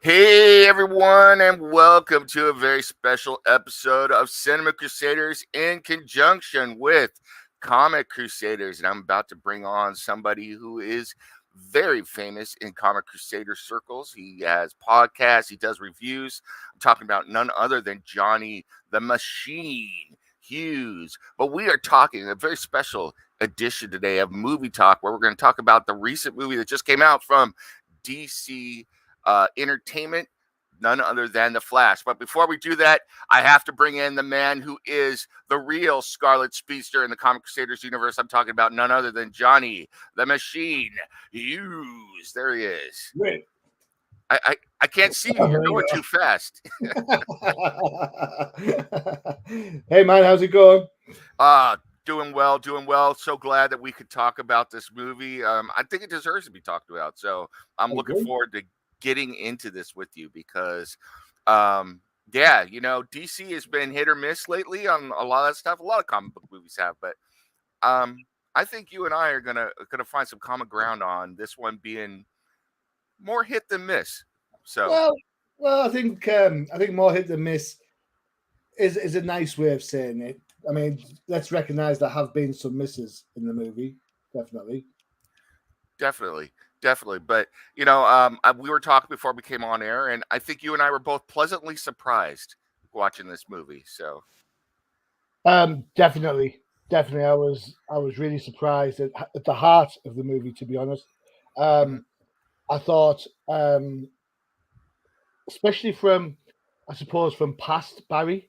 Hey everyone, and welcome to a very special episode of Cinema Crusaders in conjunction with Comic Crusaders. And I'm about to bring on somebody who is very famous in Comic Crusader circles. He has podcasts, he does reviews. I'm talking about none other than Johnny the Machine Hughes. But we are talking a very special edition today of Movie Talk, where we're going to talk about the recent movie that just came out from DC Entertainment, none other than the Flash. But before we do that, I have to bring in the man who is the real Scarlet Speedster in the Comic Crusaders universe. I'm talking about none other than Johnny the Machine Hughes. There he is. Wait. I can't see you. You're going too fast. Hey man, how's it going? Doing well, doing well. So glad that we could talk about this movie. I think it deserves to be talked about. So I'm looking forward to getting into this with you because yeah, DC has been hit or miss lately on a lot of that stuff. A lot of comic book movies have, but I think you and I are gonna find some common ground on this one being more hit than miss. So well, I think more hit than miss is a nice way of saying it. I mean, let's recognize there have been some misses in the movie, definitely. But we were talking before we came on air, and I think you and I were both pleasantly surprised watching this movie. So Definitely, I was really surprised at the heart of the movie, to be honest. I thought, especially from, I suppose, from past Barry,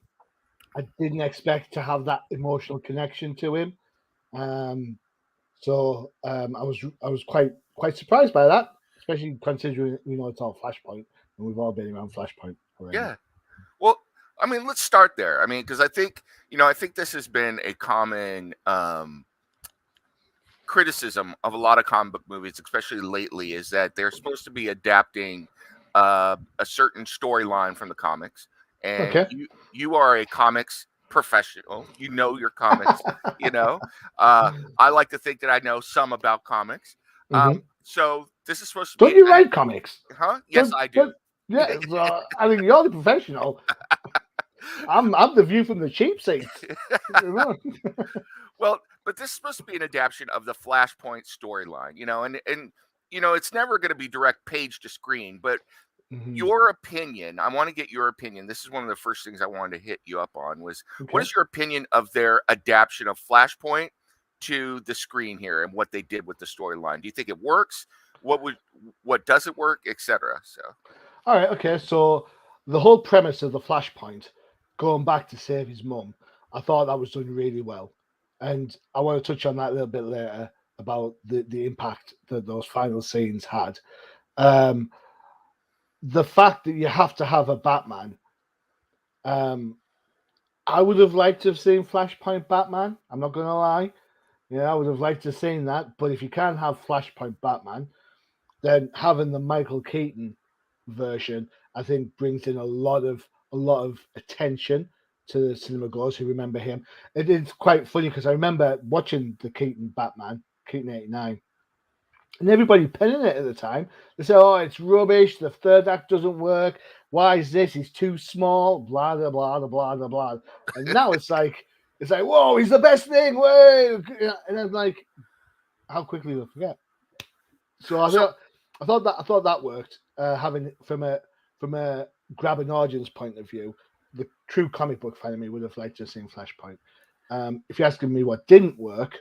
I didn't expect to have that emotional connection to him. So I was quite surprised by that, especially considering it's all Flashpoint and we've all been around Flashpoint already. Yeah. Well, I mean, let's start there. I mean, because I think this has been a common criticism of a lot of comic book movies, especially lately, is that they're supposed to be adapting a certain storyline from the comics. And Okay. you are a comics professional. You know your comics. I like to think that I know some about comics. So this is supposed to Don't be. you write comics? Huh? Yes, I do. Yeah. I mean, you're the professional. I'm the view from the cheap seats. Well, but this is supposed to be an adaptation of the Flashpoint storyline, and it's never going to be direct page to screen, but your opinion, I want to get your opinion. This is one of the first things I wanted to hit you up on was what is your opinion of their adaptation of Flashpoint to the screen here and what they did with the storyline? Do you think it works? What doesn't work, etc.? So, all right, okay. So the whole premise of the Flashpoint, going back to save his mum, I thought that was done really well, and I want to touch on that a little bit later about the impact that those final scenes had. The fact that you have to have a Batman, I would have liked to have seen Flashpoint Batman. I'm not going to lie. I would have liked to have seen that. But if you can't have Flashpoint Batman, then having the Michael Keaton version, I think, brings in a lot of attention to the cinema goers who remember him. It is quite funny because I remember watching the Keaton Batman, Keaton '89, and everybody penning it at the time. They say, "Oh, it's rubbish. The third act doesn't work. Why is this? He's too small." Blah blah blah blah blah blah. And now it's like, whoa, he's the best thing. Whoa! And I'm like, how quickly we forget. So I thought that worked. Having from a grab an audience point of view, the true comic book fan of me would have liked to have seen Flashpoint. If you're asking me what didn't work.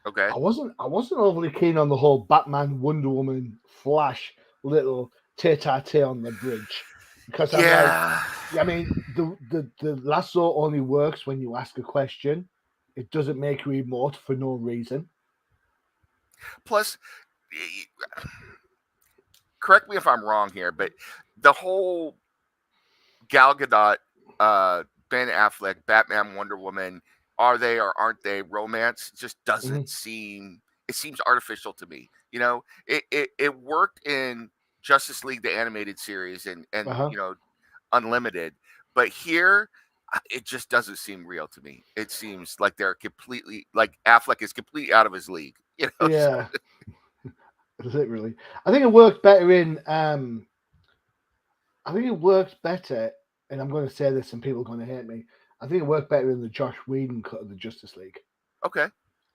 Okay. I wasn't overly keen on the whole Batman, Wonder Woman, Flash little tete-a-tete on the bridge because I mean the lasso only works when you ask a question. It doesn't make you emote for no reason. Plus, correct me if I'm wrong here, but the whole Gal Gadot, Ben Affleck, Batman, Wonder Woman, are they or aren't they romance just doesn't seem, it seems artificial to me. It worked in Justice League, the animated series, and Unlimited, but here it just doesn't seem real to me. It seems like they're completely, like Affleck is completely out of his league. Yeah. Is it really? I think it worked better in I think it works better, and I'm going to say this, and people are going to hate me. I think it worked better in the Josh Whedon cut of the Justice League. Okay.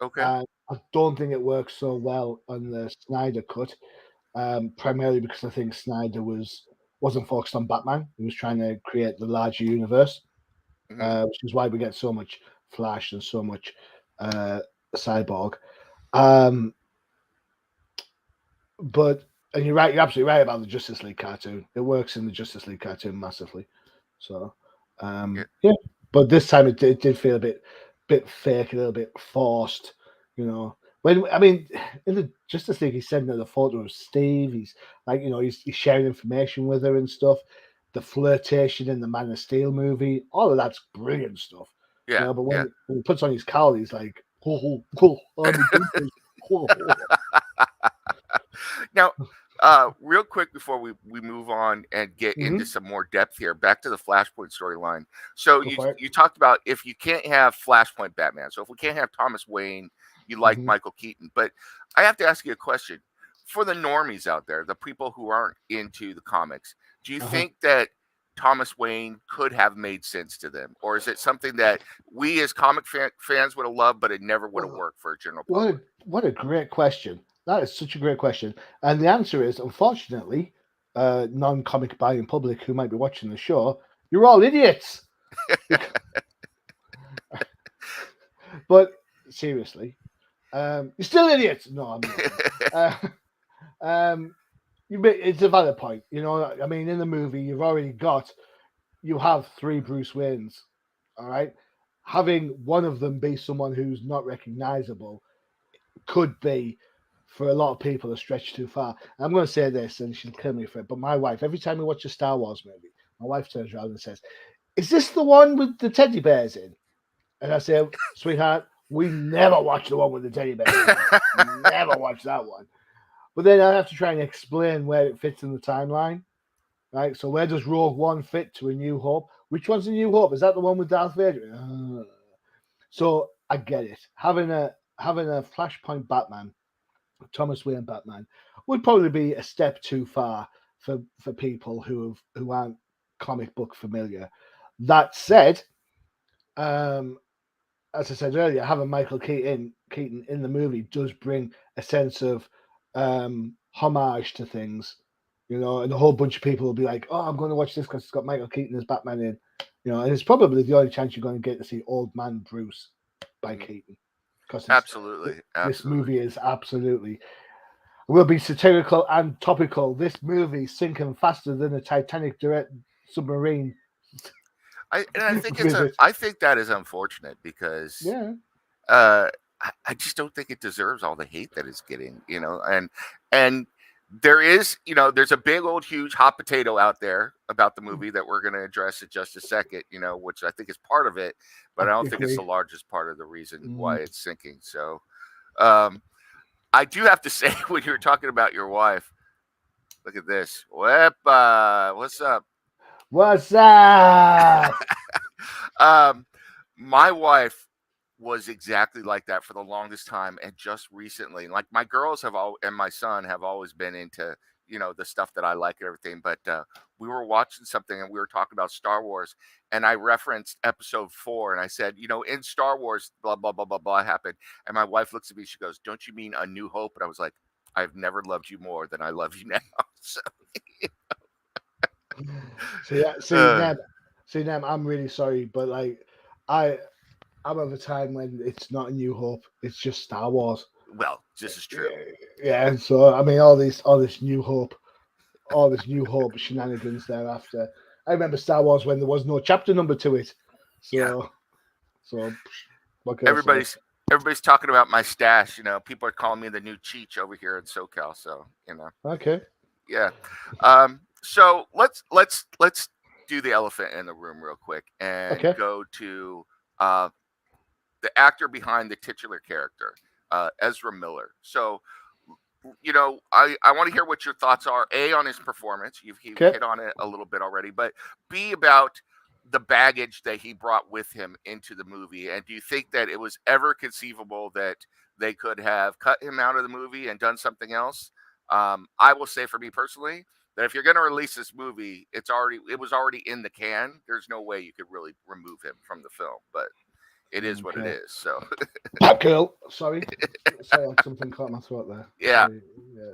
Okay. I don't think it works so well on the Snyder cut, primarily because I think Snyder wasn't focused on Batman. He was trying to create the larger universe, which is why we get so much Flash and so much Cyborg. But and you're right, you're absolutely right about the Justice League cartoon. It works in the Justice League cartoon massively. So yeah. But this time it did feel a bit fake, a little bit forced, you know. When I mean in the Justice League he's sending her the photo of Steve, he's like, you know, he's sharing information with her and stuff. The flirtation in the Man of Steel movie, all of that's brilliant stuff. Yeah. You know, but when he puts on his cowl, he's like, I'm a Now, real quick before we move on and get into some more depth here, back to the Flashpoint storyline. So you talked about if you can't have Flashpoint Batman, so if we can't have Thomas Wayne, you like Michael Keaton. But I have to ask you a question. For the normies out there, the people who aren't into the comics, do you think that Thomas Wayne could have made sense to them? Or is it something that we as comic fans would have loved, but it never would have worked for a general public? What a great question. That is such a great question. And the answer is, unfortunately, non-comic buying public who might be watching the show, you're all idiots. But seriously, you're still idiots. No, I'm not. It's a valid point. You know, I mean, in the movie, you have 3 Bruce Waynes. All right. Having one of them be someone who's not recognizable could be, for a lot of people, a stretch too far. And I'm going to say this, and she'll kill me for it, but my wife, every time we watch a Star Wars movie, my wife turns around and says, "Is this the one with the teddy bears in?" And I say, "Sweetheart, we never watch the one with the teddy bears in. Never watch that one." But then I have to try and explain where it fits in the timeline. Right? So where does Rogue One fit to A New Hope? Which one's A New Hope? Is that the one with Darth Vader? So I get it. Having a Flashpoint Batman, Thomas Wayne Batman, would probably be a step too far for people who aren't comic book familiar. That said, as I said earlier, having Michael Keaton in the movie does bring a sense of homage to things, you know, and a whole bunch of people will be like, "Oh, I'm going to watch this because it's got Michael Keaton as Batman in," you know, and it's probably the only chance you're going to get to see Old Man Bruce by Keaton. Because absolutely, this movie is absolutely will be satirical and topical. This movie sinking faster than a Titanic direct submarine. I think that is unfortunate because I just don't think it deserves all the hate that it's getting, you know, and there is, you know, there's a big old huge hot potato out there about the movie that we're going to address in just a second, you know, which I think is part of it, but I don't think it's the largest part of the reason why it's sinking. So I do have to say, when you were talking about your wife, look at this. Wepa, what's up? What's up? My wife was exactly like that for the longest time, and just recently, like, my girls and my son have always been into, you know, the stuff that I like and everything, but we were watching something and we were talking about Star Wars, and I referenced episode 4, and I said, you know, in Star Wars, blah blah blah blah blah happened, and my wife looks at me, she goes, "Don't you mean A New Hope?" And I was like, "I've never loved you more than I love you now." So, see, Nam, I'm really sorry, but like, I'm of a time when it's not A New Hope; it's just Star Wars. Well, this is true. Yeah. So I mean, all this New Hope, shenanigans thereafter. I remember Star Wars when there was no chapter number to it. So what can everybody's talking about my stash. You know, people are calling me the new Cheech over here in SoCal. So, you know. Okay. Yeah. So let's do the elephant in the room real quick and go to the actor behind the titular character, Ezra Miller. So, you know, I want to hear what your thoughts are, A, on his performance. You've hit on it a little bit already, but B, about the baggage that he brought with him into the movie. And do you think that it was ever conceivable that they could have cut him out of the movie and done something else? I will say, for me personally, that if you're going to release this movie, it was already in the can. There's no way you could really remove him from the film, but it is what it is. So, Batgirl. Sorry, something caught my throat there. yeah.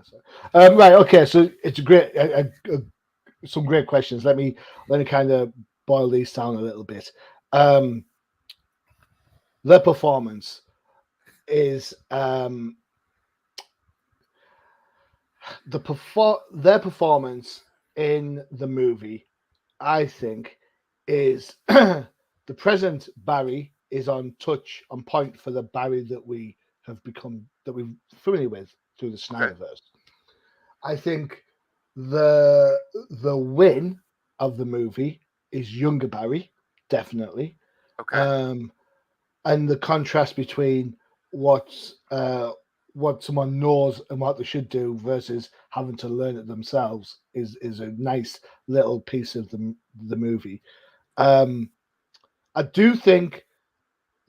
Sorry. Yeah. Right. Okay. So it's a great, some great questions. Let me kind of boil these down a little bit. Their performance is their performance in the movie, I think, is the present Barry is on point for the Barry that we're familiar with through the Snyderverse. I think the win of the movie is younger Barry, definitely. Okay. And the contrast between what someone knows and what they should do versus having to learn it themselves is a nice little piece of the movie. I do think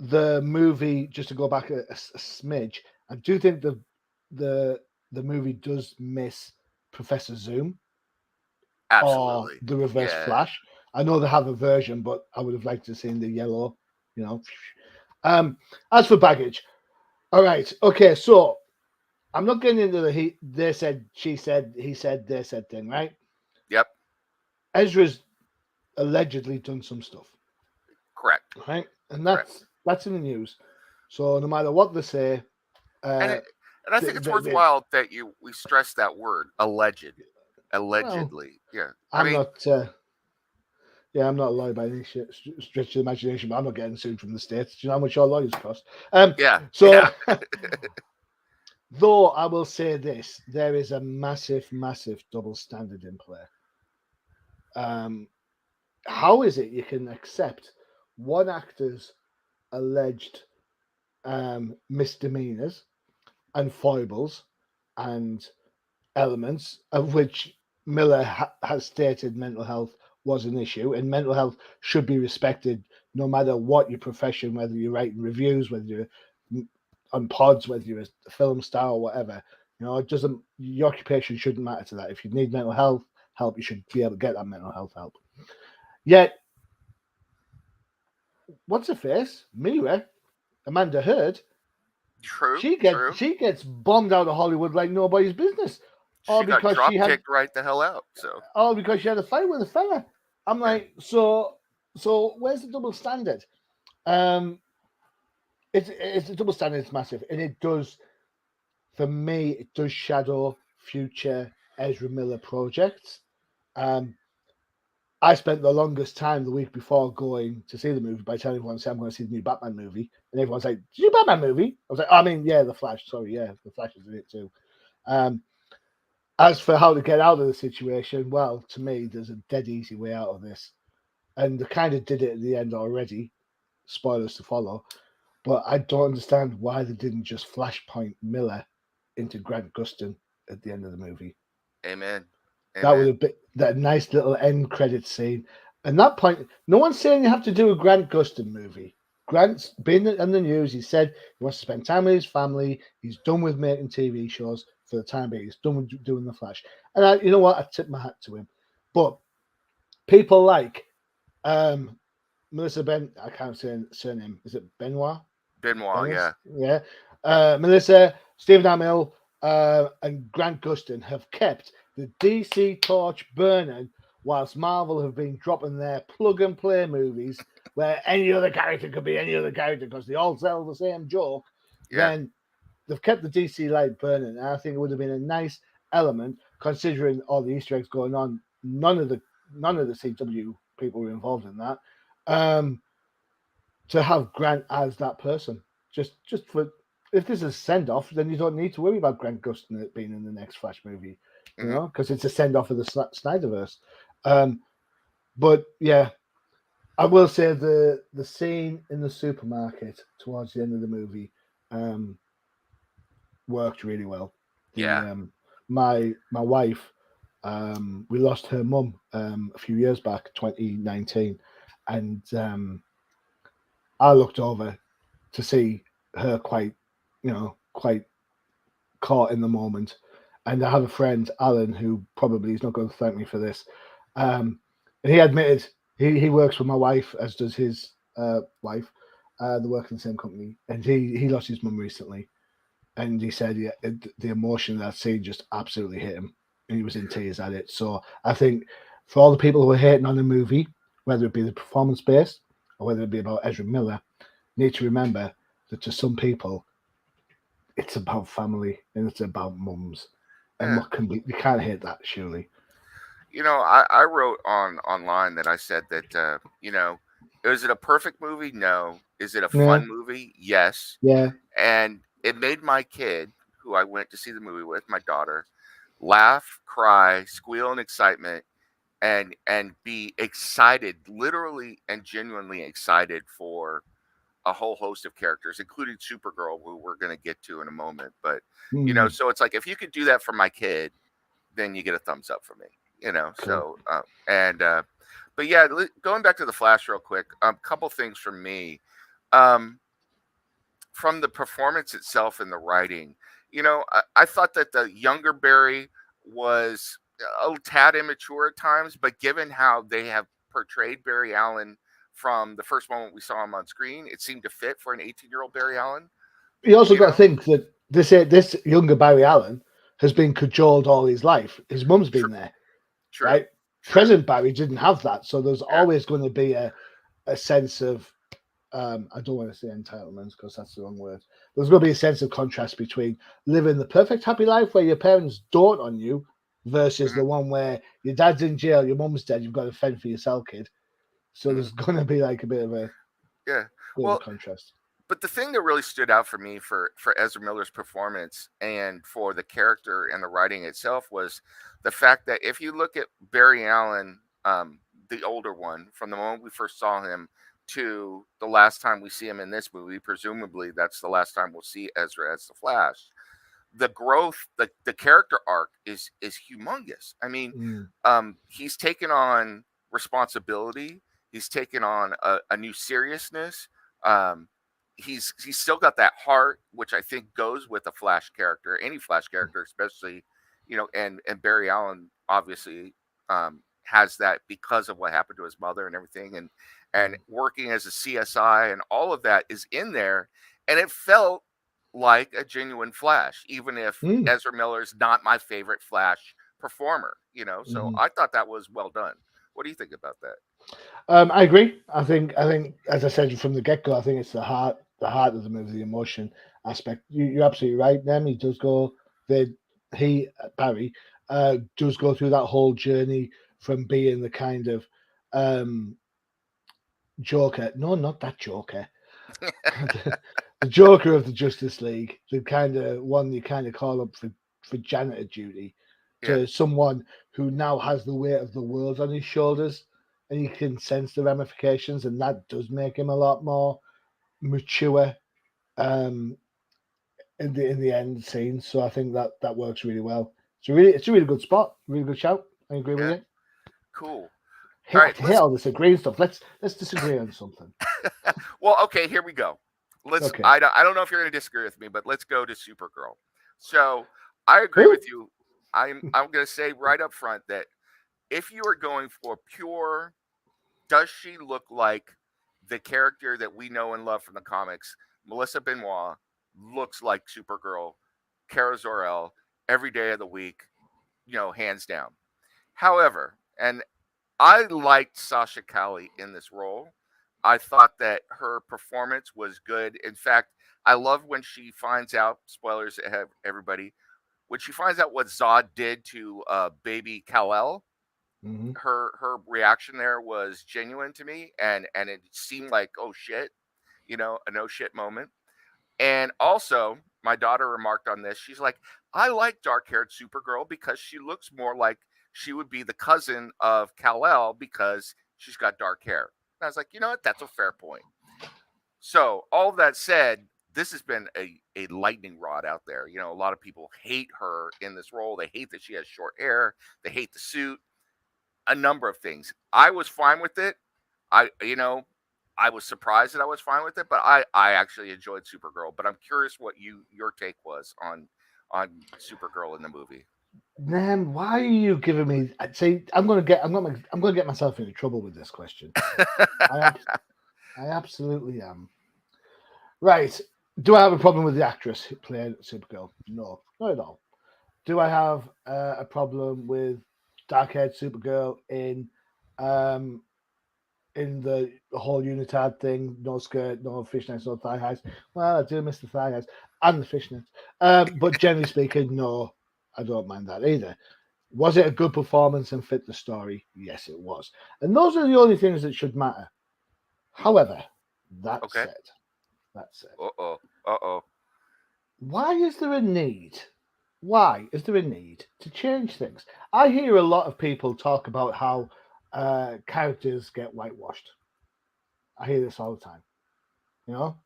the movie, just to go back a smidge, I do think the movie does miss Professor Zoom. Absolutely. Or the Reverse Flash. I know they have a version, but I would have liked to see the yellow, As for baggage, all right, okay, so I'm not getting into the they said, she said, he said, they said thing, right? Yep. Ezra's allegedly done some stuff. Correct. Right? And that's in the news. So no matter what they say, and I think it's worthwhile that we stress that word, allegedly. Well, Yeah. I'm not a lawyer by any stretch of the imagination, but I'm not getting sued from the States. Do you know how much our lawyers cost? Though I will say this, there is a massive, massive double standard in play. How is it you can accept one actor's alleged misdemeanors and foibles and elements of which Miller has stated mental health was an issue, and mental health should be respected no matter what your profession, whether you're writing reviews, whether you're on pods, whether you're a film star or whatever. It doesn't. Your occupation shouldn't matter to that. If you need mental health help, you should be able to get that mental health help. Yet, what's her face? Mira, Amanda Heard. True. She gets bombed out of Hollywood like nobody's business. All because she got kicked right the hell out. So all because she had a fight with a fella. I'm like, so where's the double standard? It's a double standard. It's massive, and it does, for me, it does shadow future Ezra Miller projects. I spent the longest time the week before going to see the movie by telling everyone, I'm going to see the new Batman movie. And everyone's like, did you Batman movie? I was like, The Flash. Sorry, yeah, The Flash is in it too. As for how to get out of the situation, well, to me, there's a dead easy way out of this. And they kind of did it at the end already. Spoilers to follow. But I don't understand why they didn't just flashpoint Miller into Grant Gustin at the end of the movie. Amen. That would have been that nice little end credit scene. And that point, no one's saying you have to do a Grant Gustin movie. Grant's been in the news. He said he wants to spend time with his family. He's done with making TV shows for the time being. He's done with doing The Flash. And you know what? I tip my hat to him. But people like Melissa I can't say her surname. Is it Benoit? Benoit, yeah. Yeah. Melissa, Stephen Amell, and Grant Gustin have kept the DC torch burning whilst Marvel have been dropping their plug-and-play movies where any other character could be any other character because they all sell the same joke. Yeah. Then they've kept the DC light burning, and I think it would have been a nice element considering all the Easter eggs going on. None of the CW people were involved in that. To have Grant as that person, just for if this is a send off, then you don't need to worry about Grant Gustin being in the next Flash movie, because it's a send off of the Snyderverse. But yeah, I will say the scene in the supermarket towards the end of the movie worked really well. My wife, we lost her mum a few years back, 2019, and I looked over to see her quite caught in the moment, And I have a friend, Alan, who probably is not going to thank me for this. Um, and he admitted he works for my wife, as does his wife. They work in the same company, and he lost his mum recently, and he said the emotion of that scene just absolutely hit him, and he was in tears at it. So I think for all the people who are hating on the movie, whether it be the performance based or whether it be about Ezra Miller, need to remember that to some people, it's about family and it's about mums. And Yeah. what can be, you can't hate that, surely. I wrote online that I said that is it a perfect movie? No. Is it a Yeah, fun movie? Yes. yeah. And it made my kid, who I went to see the movie with, my daughter, laugh, cry, squeal in excitement, and be excited, literally and genuinely excited for a whole host of characters, including Supergirl, who we're going to get to in a moment. But Mm, so it's like if you could do that for my kid, then you get a thumbs up from me. cool. So and but yeah, going back to the Flash real quick, couple things from me. Um, from the performance itself and the writing, I thought that the younger Barry was a tad immature at times, but given how they have portrayed Barry Allen from the first moment we saw him on screen, it seemed to fit for an 18-year-old Barry Allen. You also You got to know, think that this younger Barry Allen has been cajoled all his life. His mum's true, been there, true, right? true. Present Barry didn't have that, so there's Yeah, always going to be a sense of I don't want to say entitlement because that's the wrong word. There's going to be a sense of contrast between living the perfect happy life where your parents dote on you versus hmm the one where your dad's in jail, your mum's dead, you've got to fend for yourself, kid. So hmm there's going to be like a yeah. bit of a Well, contrast. but the thing that really stood out for me for Ezra Miller's performance and for the character and the writing itself was the fact that if you look at Barry Allen, the older one, from the moment we first saw him to the last time we see him in this movie, presumably that's the last time we'll see Ezra as the Flash. The growth, the character arc is humongous. I mean, Mm, he's taken on responsibility. He's taken on a new seriousness. Um, he's still got that heart, which I think goes with a Flash character, any Flash character, especially and Barry Allen obviously has that because of what happened to his mother and everything, and mm, working as a CSI and all of that is in there, and it felt like a genuine Flash, even if mm, Ezra Miller's not my favorite Flash performer. So mm. I thought that was well done. What do you think about that? I agree. I think, as I said from the get go, I think it's the heart of the movie, the emotion aspect. You're absolutely right. Then he does go. The he Barry does go through that whole journey from being the kind of um, Joker. No, not that Joker. The Joker of the Justice League, the kind of one you kind of call up for janitor duty, Yeah. to someone who now has the weight of the world on his shoulders, and you can sense the ramifications, and that does make him a lot more mature um, in the end scene. So I think that works really well. It's a really good spot, really good shout. I agree with Yeah. you. Cool. All I right. hate all this agreeing stuff. Let's disagree on something. Well, okay. Here we go. Let's. Okay. I don't know if you're going to disagree with me, but let's go to Supergirl. So I agree Who? with you. I'm going to say right up front that if you are going for pure, does she look like the character that we know and love from the comics? Melissa Benoit looks like Supergirl, Kara Zor-El, every day of the week, hands down. However, and I liked Sasha Cali in this role. I thought that her performance was good. In fact, I love when she finds out, spoilers ahead, everybody, when she finds out what Zod did to baby Kal-El. Mm-hmm. Her reaction there was genuine to me, and it seemed like, oh shit, a no shit moment. And also, my daughter remarked on this. She's like, I like dark haired Supergirl because she looks more like she would be the cousin of Kal-El because she's got dark hair. And I was like, you know what? That's a fair point. So, all of that said, this has been a lightning rod out there. A lot of people hate her in this role. They hate that she has short hair. They hate the suit, a number of things. I was fine with it. I was surprised that I was fine with it, but I actually enjoyed Supergirl. But I'm curious what your take was on Supergirl in the movie. Nam, why are you giving me? See, I'm gonna get myself into trouble with this question. I I absolutely am. Right. Do I have a problem with the actress who played Supergirl? No, not at all. Do I have a problem with dark-haired Supergirl um, in the whole unitard thing? No skirt, no fishnets, no thigh highs. Well, I do miss the thigh highs and the fishnets. But generally speaking, no, I don't mind that either. Was it a good performance and fit the story? Yes, it was. And those are the only things that should matter. However, that Okay. said, that said, Uh-oh. Uh-oh. why is there a need? Why is there a need to change things? I hear a lot of people talk about how characters get whitewashed. I hear this all the time. You know,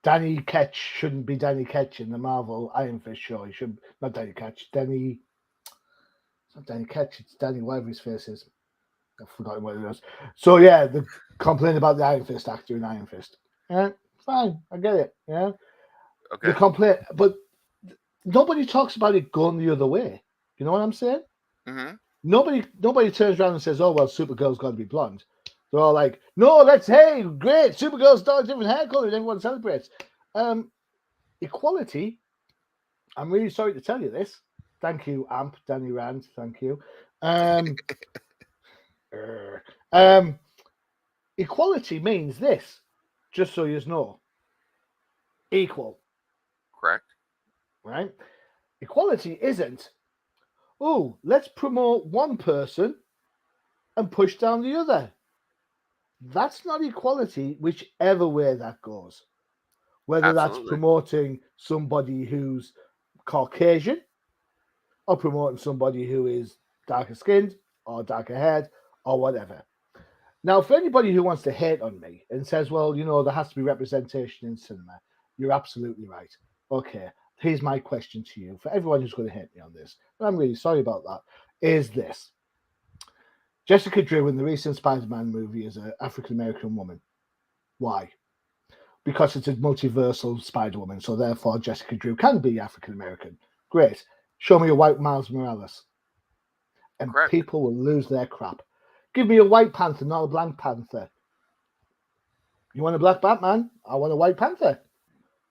Danny Ketch shouldn't be Danny Ketch in the Marvel Iron Fist show. He should not Danny Ketch. Danny, it's not Danny Ketch. It's Danny whatever his face is. I've forgotten what it was. So yeah, the complaint about the Iron Fist actor in Iron Fist. Yeah, fine, I get it. Yeah, the Okay. complaint, but nobody talks about it going the other way. You know what I'm saying? Mm-hmm. Nobody turns around and says, "Oh well, Supergirl's got to be blonde." They're all like, "No, hey, great, Supergirl's got a different hair color, and everyone celebrates." Equality. I'm really sorry to tell you this. Thank you, Amp Danny Rand. Thank you. Um, um, equality means this, just so you know, equal, Correct. right? Equality isn't, oh, let's promote one person and push down the other. That's not equality, whichever way that goes. Whether that's Absolutely. promoting somebody who's Caucasian or promoting somebody who is darker skinned or darker haired or whatever. Now, for anybody who wants to hate on me and says, well, there has to be representation in cinema, you're absolutely right. Okay, here's my question to you for everyone who's going to hate me on this, and I'm really sorry about that, is this. Jessica Drew in the recent Spider-Man movie is an African-American woman. Why? Because it's a multiversal Spider-Woman, so therefore Jessica Drew can be African-American. Great. Show me a white Miles Morales. And Correct. people will lose their crap. Give me a white panther, not a black panther. You want a black Batman? I want a white panther.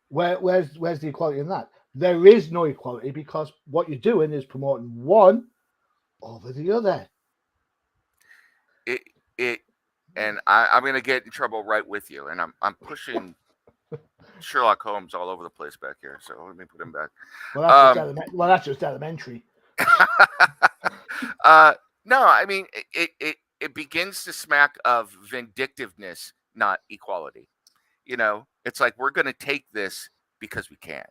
Where's the equality in that? There is no equality because what you're doing is promoting one over the other. It and I'm gonna get in trouble right with you. And I'm pushing Sherlock Holmes all over the place back here. So let me put him back. Well, Um that's just elementary. no, I mean it begins to smack of vindictiveness, not equality. It's like we're gonna take this because we can,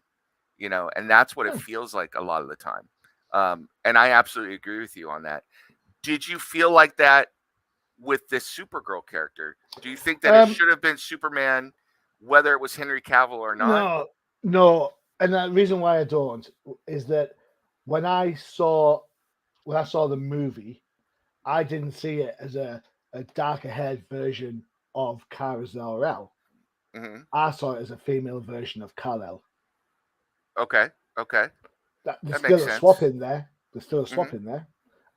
and that's what it feels like a lot of the time. And I absolutely agree with you on that. Did you feel like that with this Supergirl character? Do you think that it should have been Superman, whether it was Henry Cavill or not? No. And the reason why I don't is that when I saw the movie, I didn't see it as a darker haired version of Kara Zor-El. Mm-hmm. I saw it as a female version of Kal-El. Okay. There's That still makes a sense. swap in there.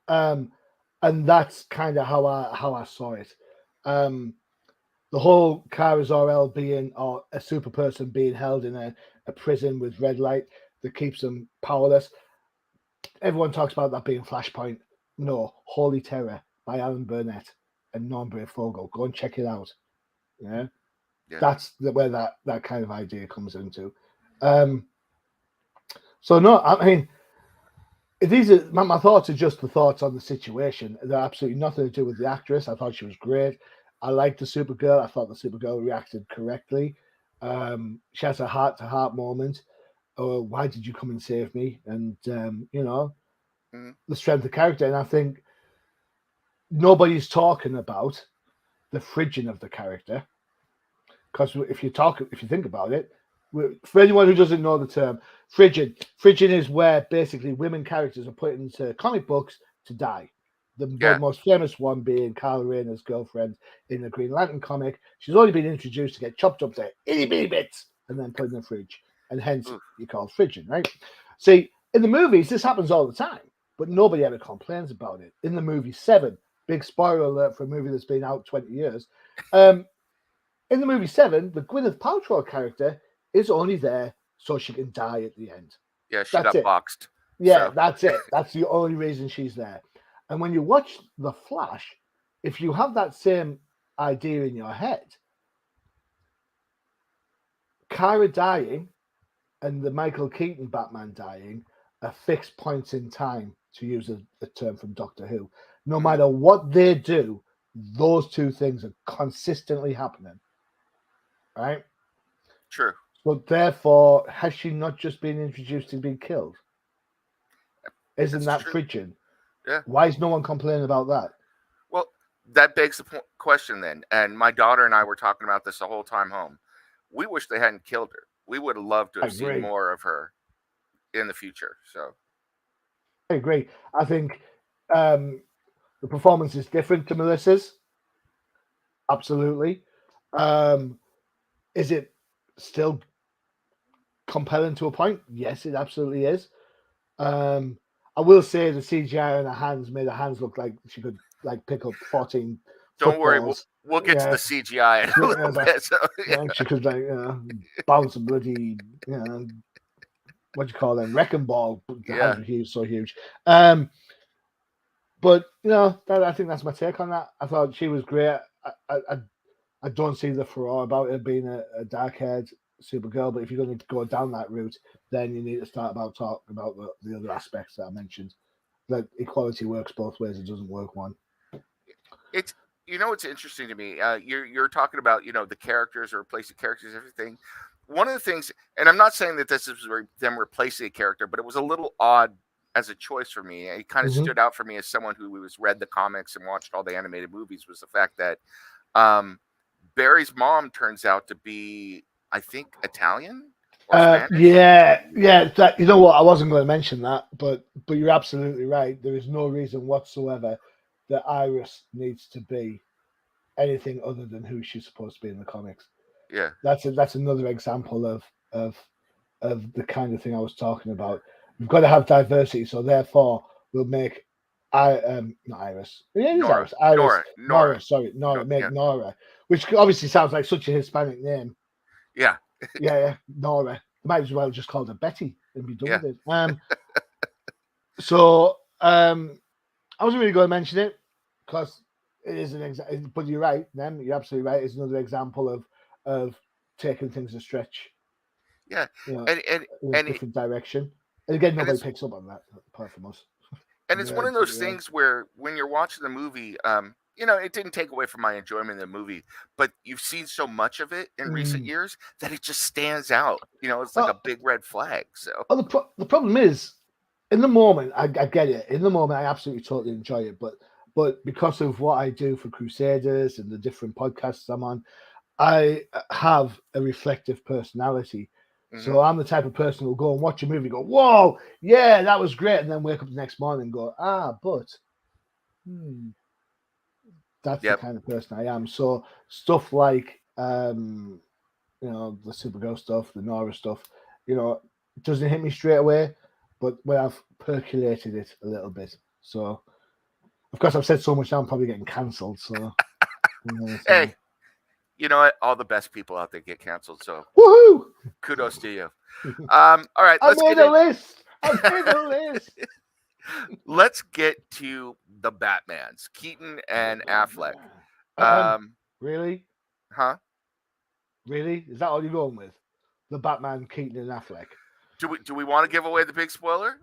Mm-hmm. And that's kind of how I saw it. The whole Kara Zor-El being, or a super person being held in a prison with red light that keeps them powerless. Everyone talks about that being Flashpoint. No, Holy Terror by Alan Burnett and Norm Brayfogle. Go and check it out. Yeah, that's where that kind of idea comes into. So no, I mean, these are my thoughts are just the thoughts on the situation. They're absolutely nothing to do with the actress. I thought she was great. I liked the Supergirl. I thought the Supergirl reacted correctly. She has a heart-to-heart moment. Oh, why did you come and save me? And Mm-hmm. the strength of character. And I think nobody's talking about the fridging of the character, because if you think about it, for anyone who doesn't know the term, fridging is where basically women characters are put into comic books to die. The most famous one being Kyle Rayner's girlfriend in the Green Lantern comic. She's only been introduced to get chopped up to itty bitty bits and then put in the fridge, and hence you call fridging, right? See, In the movies, this happens all the time, but nobody ever complains about it. In the movie Seven, big spoiler alert for a movie that's been out 20 years. In the movie Seven, the Gwyneth Paltrow character is only there so she can die at the end. Yeah, she That's got it. boxed. Yeah, So. that's it. That's the only reason she's there. And when you watch The Flash, if you have that same idea in your head, Kara dying and the Michael Keaton Batman dying are fixed points in time, to use a term from Doctor Who. No matter what they do, those two things are consistently happening. Right? True. But therefore, has she not just been introduced to be killed? Isn't that frigid? Yeah. Why is no one complaining about that? Well, that begs the question then. And my daughter and I were talking about this the whole time home. We wish they hadn't killed her. We would have loved to have seen more of her in the future. So I agree. I think the performance is different to Melissa's. Absolutely. Is it still compelling to a point? Yes, it absolutely is. I will say the CGI on her hands made her hands look like she could like pick up 14 Don't worry, footballs. we'll get to the CGI in a little bit. So, she could like bounce a bloody what do you call them, wrecking ball. The hands were huge, so huge. But I think that's my take on that. I thought she was great. I don't see the furore about her being a dark-haired Supergirl, but if you're going to go down that route, then you need to start talking about the other aspects that I mentioned. That equality works both ways; it doesn't work one. It's it's interesting to me. You're talking about the characters or replacing characters, everything. One of the things, and I'm not saying that this is them replacing a character, but it was a little odd as a choice for me. It kind of stood out for me as someone who has read the comics and watched all the animated movies. Was the fact that Barry's mom turns out to be, I think, Italian or Spanish. Yeah. That, you know what? I wasn't going to mention that, but you're absolutely right. There is no reason whatsoever that Iris needs to be anything other than who she's supposed to be in the comics. Yeah, that's another example of the kind of thing I was talking about. We've got to have diversity, so therefore we'll make not Iris. It is Nora. Iris. Nora. Sorry, Nora. Make Nora, which obviously sounds like such a Hispanic name. Yeah. yeah, Nora. Might as well just call her Betty and be done with it. So I wasn't really going to mention it because it is an example. But you're right, then you're absolutely right. It's another example of taking things a stretch. Yeah, and in a different direction. And again, nobody picks up on that apart from us. And it's one of those things where when you're watching the movie, it didn't take away from my enjoyment of the movie, but you've seen so much of it in recent years that it just stands out. It's like a big red flag. So the problem is, in the moment, I get it. In the moment, I absolutely totally enjoy it. But because of what I do for Crusaders and the different podcasts I'm on, I have a reflective personality. So I'm the type of person who'll go and watch a movie, go, whoa, yeah, that was great, and then wake up the next morning and go, but that's the kind of person I am. So stuff like the Supergirl stuff, the Nora stuff, doesn't hit me straight away, but when I've percolated it a little bit. So of course I've said so much now, I'm probably getting cancelled. So hey. You know what? All the best people out there get canceled. So woohoo! Kudos to you. All right, let's get a list. I made a list. Let's get to the Batmans, Keaton and Affleck. Really? Huh? Really? Is that all you're going with? The Batman, Keaton, and Affleck. Do we want to give away the big spoiler?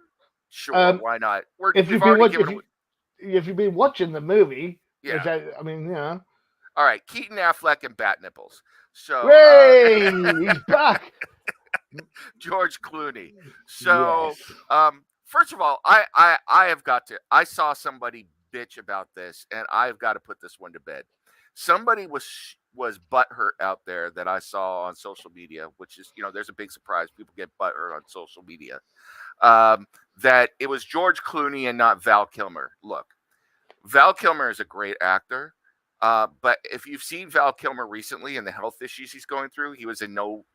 Sure. Why not? If you've been watching the movie, which I mean, All right, Keaton, Affleck, and Bat Nipples. So, he's back. George Clooney. So, first of all, I have got to. I saw somebody bitch about this, and I've got to put this one to bed. Somebody was butthurt out there that I saw on social media, which is there's a big surprise. People get butthurt on social media. That it was George Clooney and not Val Kilmer. Look, Val Kilmer is a great actor. But if you've seen Val Kilmer recently and the health issues he's going through, he was in no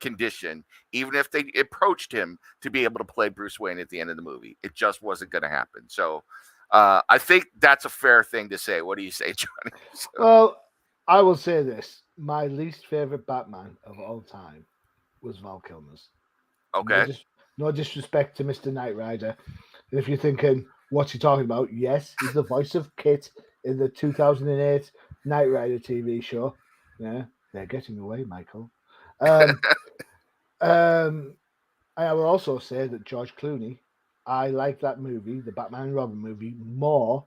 condition, even if they approached him to be able to play Bruce Wayne at the end of the movie. It just wasn't going to happen. So I think that's a fair thing to say. What do you say, Johnny? So, Well, I will say this: my least favorite Batman of all time was Val Kilmer's. No, okay. no disrespect to Mr. Knight Rider. And if you're thinking, what's he talking about? Yes, he's the voice of Kit in the 2008 Knight Rider TV show. Yeah, they're getting away, Michael. Um, um, I will also say that George Clooney, I like that movie, the Batman and Robin movie, more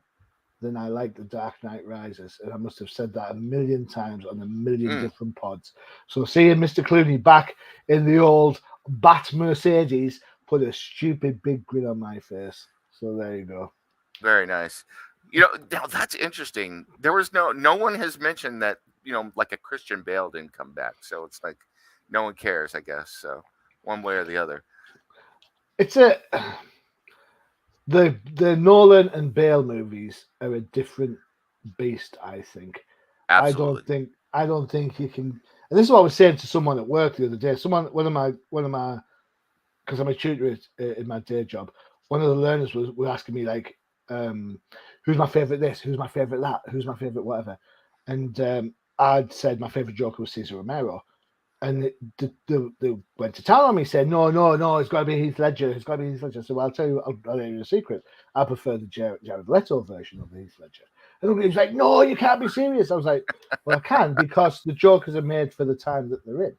than I like The Dark Knight Rises. And I must have said that a million times on a million Mm, different pods. So seeing Mr. Clooney back in the old Bat Mercedes put a stupid big grin on my face. So there you go. very nice. Now that's interesting. There was no one has mentioned that, like a Christian Bale didn't come back. So it's like no one cares, I guess. So one way or the other. It's a the Nolan and Bale movies are a different beast, I think. Absolutely. I don't think you can, and this is what I was saying to someone at work the other day. One of my because I'm a tutor in my day job. One of the learners was asking me like, who's my favorite this, who's my favorite that, who's my favorite whatever, and I'd said my favorite Joker was Cesar Romero, and they went to town on me, said no, it's got to be Heath Ledger, it's got to be Heath Ledger. So I'll tell you, I'll tell you a secret. I prefer the Jared Leto version of the Heath Ledger. And he was like, no, you can't be serious. I was like, well, I can, because the Jokers are made for the time that they're in.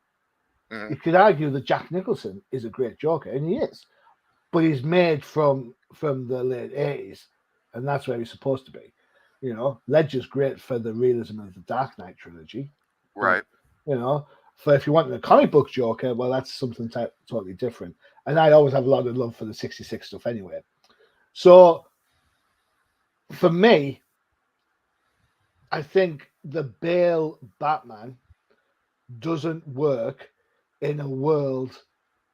Hmm. You could argue that Jack Nicholson is a great Joker, and he is, but he's made from the late 80s, and that's where he's supposed to be. Ledger's great for the realism of the Dark Knight trilogy, but Right. for if you want the comic book Joker, well, that's something totally different. And I always have a lot of love for the 66 stuff anyway. So for me, I think the Bale Batman doesn't work in a world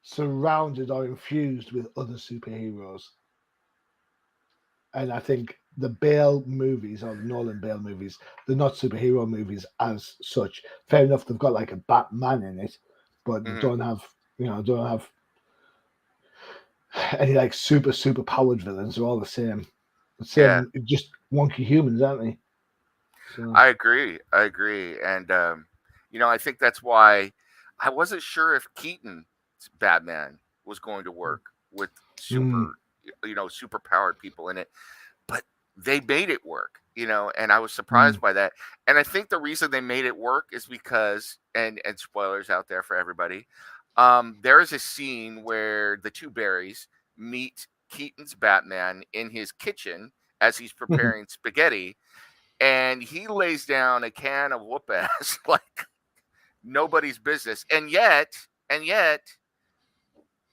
surrounded or infused with other superheroes. And I think the Bale movies, or the Nolan Bale movies, they're not superhero movies as such. Fair enough, they've got like a Batman in it, but they Hmm. don't have any like super powered villains. They're all the same. Yeah, Just wonky humans, aren't they? So I agree. I agree. And I think that's why I wasn't sure if Keaton's Batman was going to work with mm, super powered people in it, but they made it work, and I was surprised mm, by that. And I think the reason they made it work is because, and spoilers out there for everybody, there is a scene where the two Barrys meet Keaton's Batman in his kitchen as he's preparing spaghetti, and he lays down a can of whoop ass like nobody's business. And yet,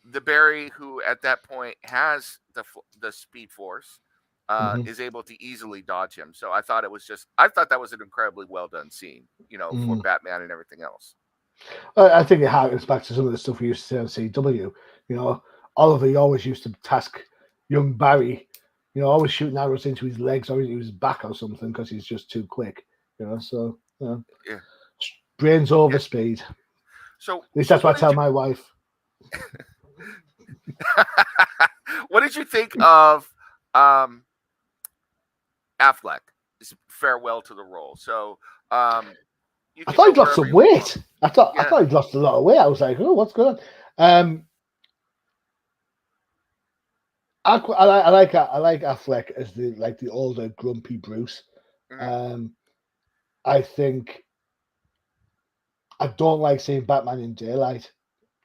the Barry who at that point has the Speed Force mhm, is able to easily dodge him. So I thought that was an incredibly well done scene, for mm. Batman and everything else. I think it harkens back to some of the stuff we used to see on CW. You know, Oliver always used to task young Barry, always shooting arrows into his legs or into his back or something because he's just too quick. So Yeah, brains over yeah. speed. At So least so that's what what I did tell you my wife. what did you think of um Affleck's farewell to the role? So you I can thought go he'd lost wherever some you want. weight. I Yeah. thought he'd lost a lot of weight. I was like, oh, what's going on? I like Affleck as the older grumpy Bruce. Mhm. Um, I think I don't like seeing Batman in daylight.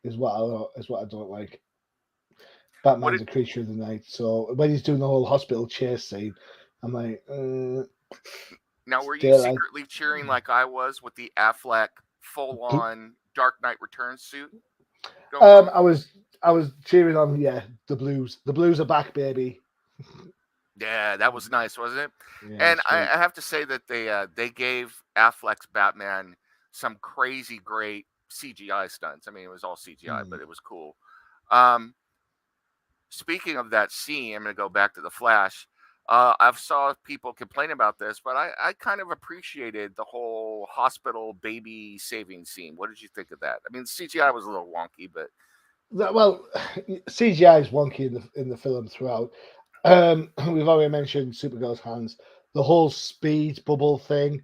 Is what I don't like. What Batman's did a creature of the night, so when he's doing the whole hospital chase scene, I'm like, Now, it's were you daylight. secretly cheering like I was with the Affleck full on Dark Knight Returns suit going Um, on? I was I was cheering on, yeah, the Blues. The Blues are back, baby. Yeah, that was nice, wasn't it? Yeah, And it's I, sweet. I have to say that they gave Affleck's Batman some crazy great CGI stunts. I mean, it was all CGI, Mm, but it was cool. Um, Speaking of that scene, I'm going to go back to the Flash. I've saw people complain about this, but I kind of appreciated the whole hospital baby saving scene. What did you think of that? I mean, CGI was a little wonky, but Well, CGI is wonky in the film throughout. We've already mentioned Supergirl's hands. The whole speed bubble thing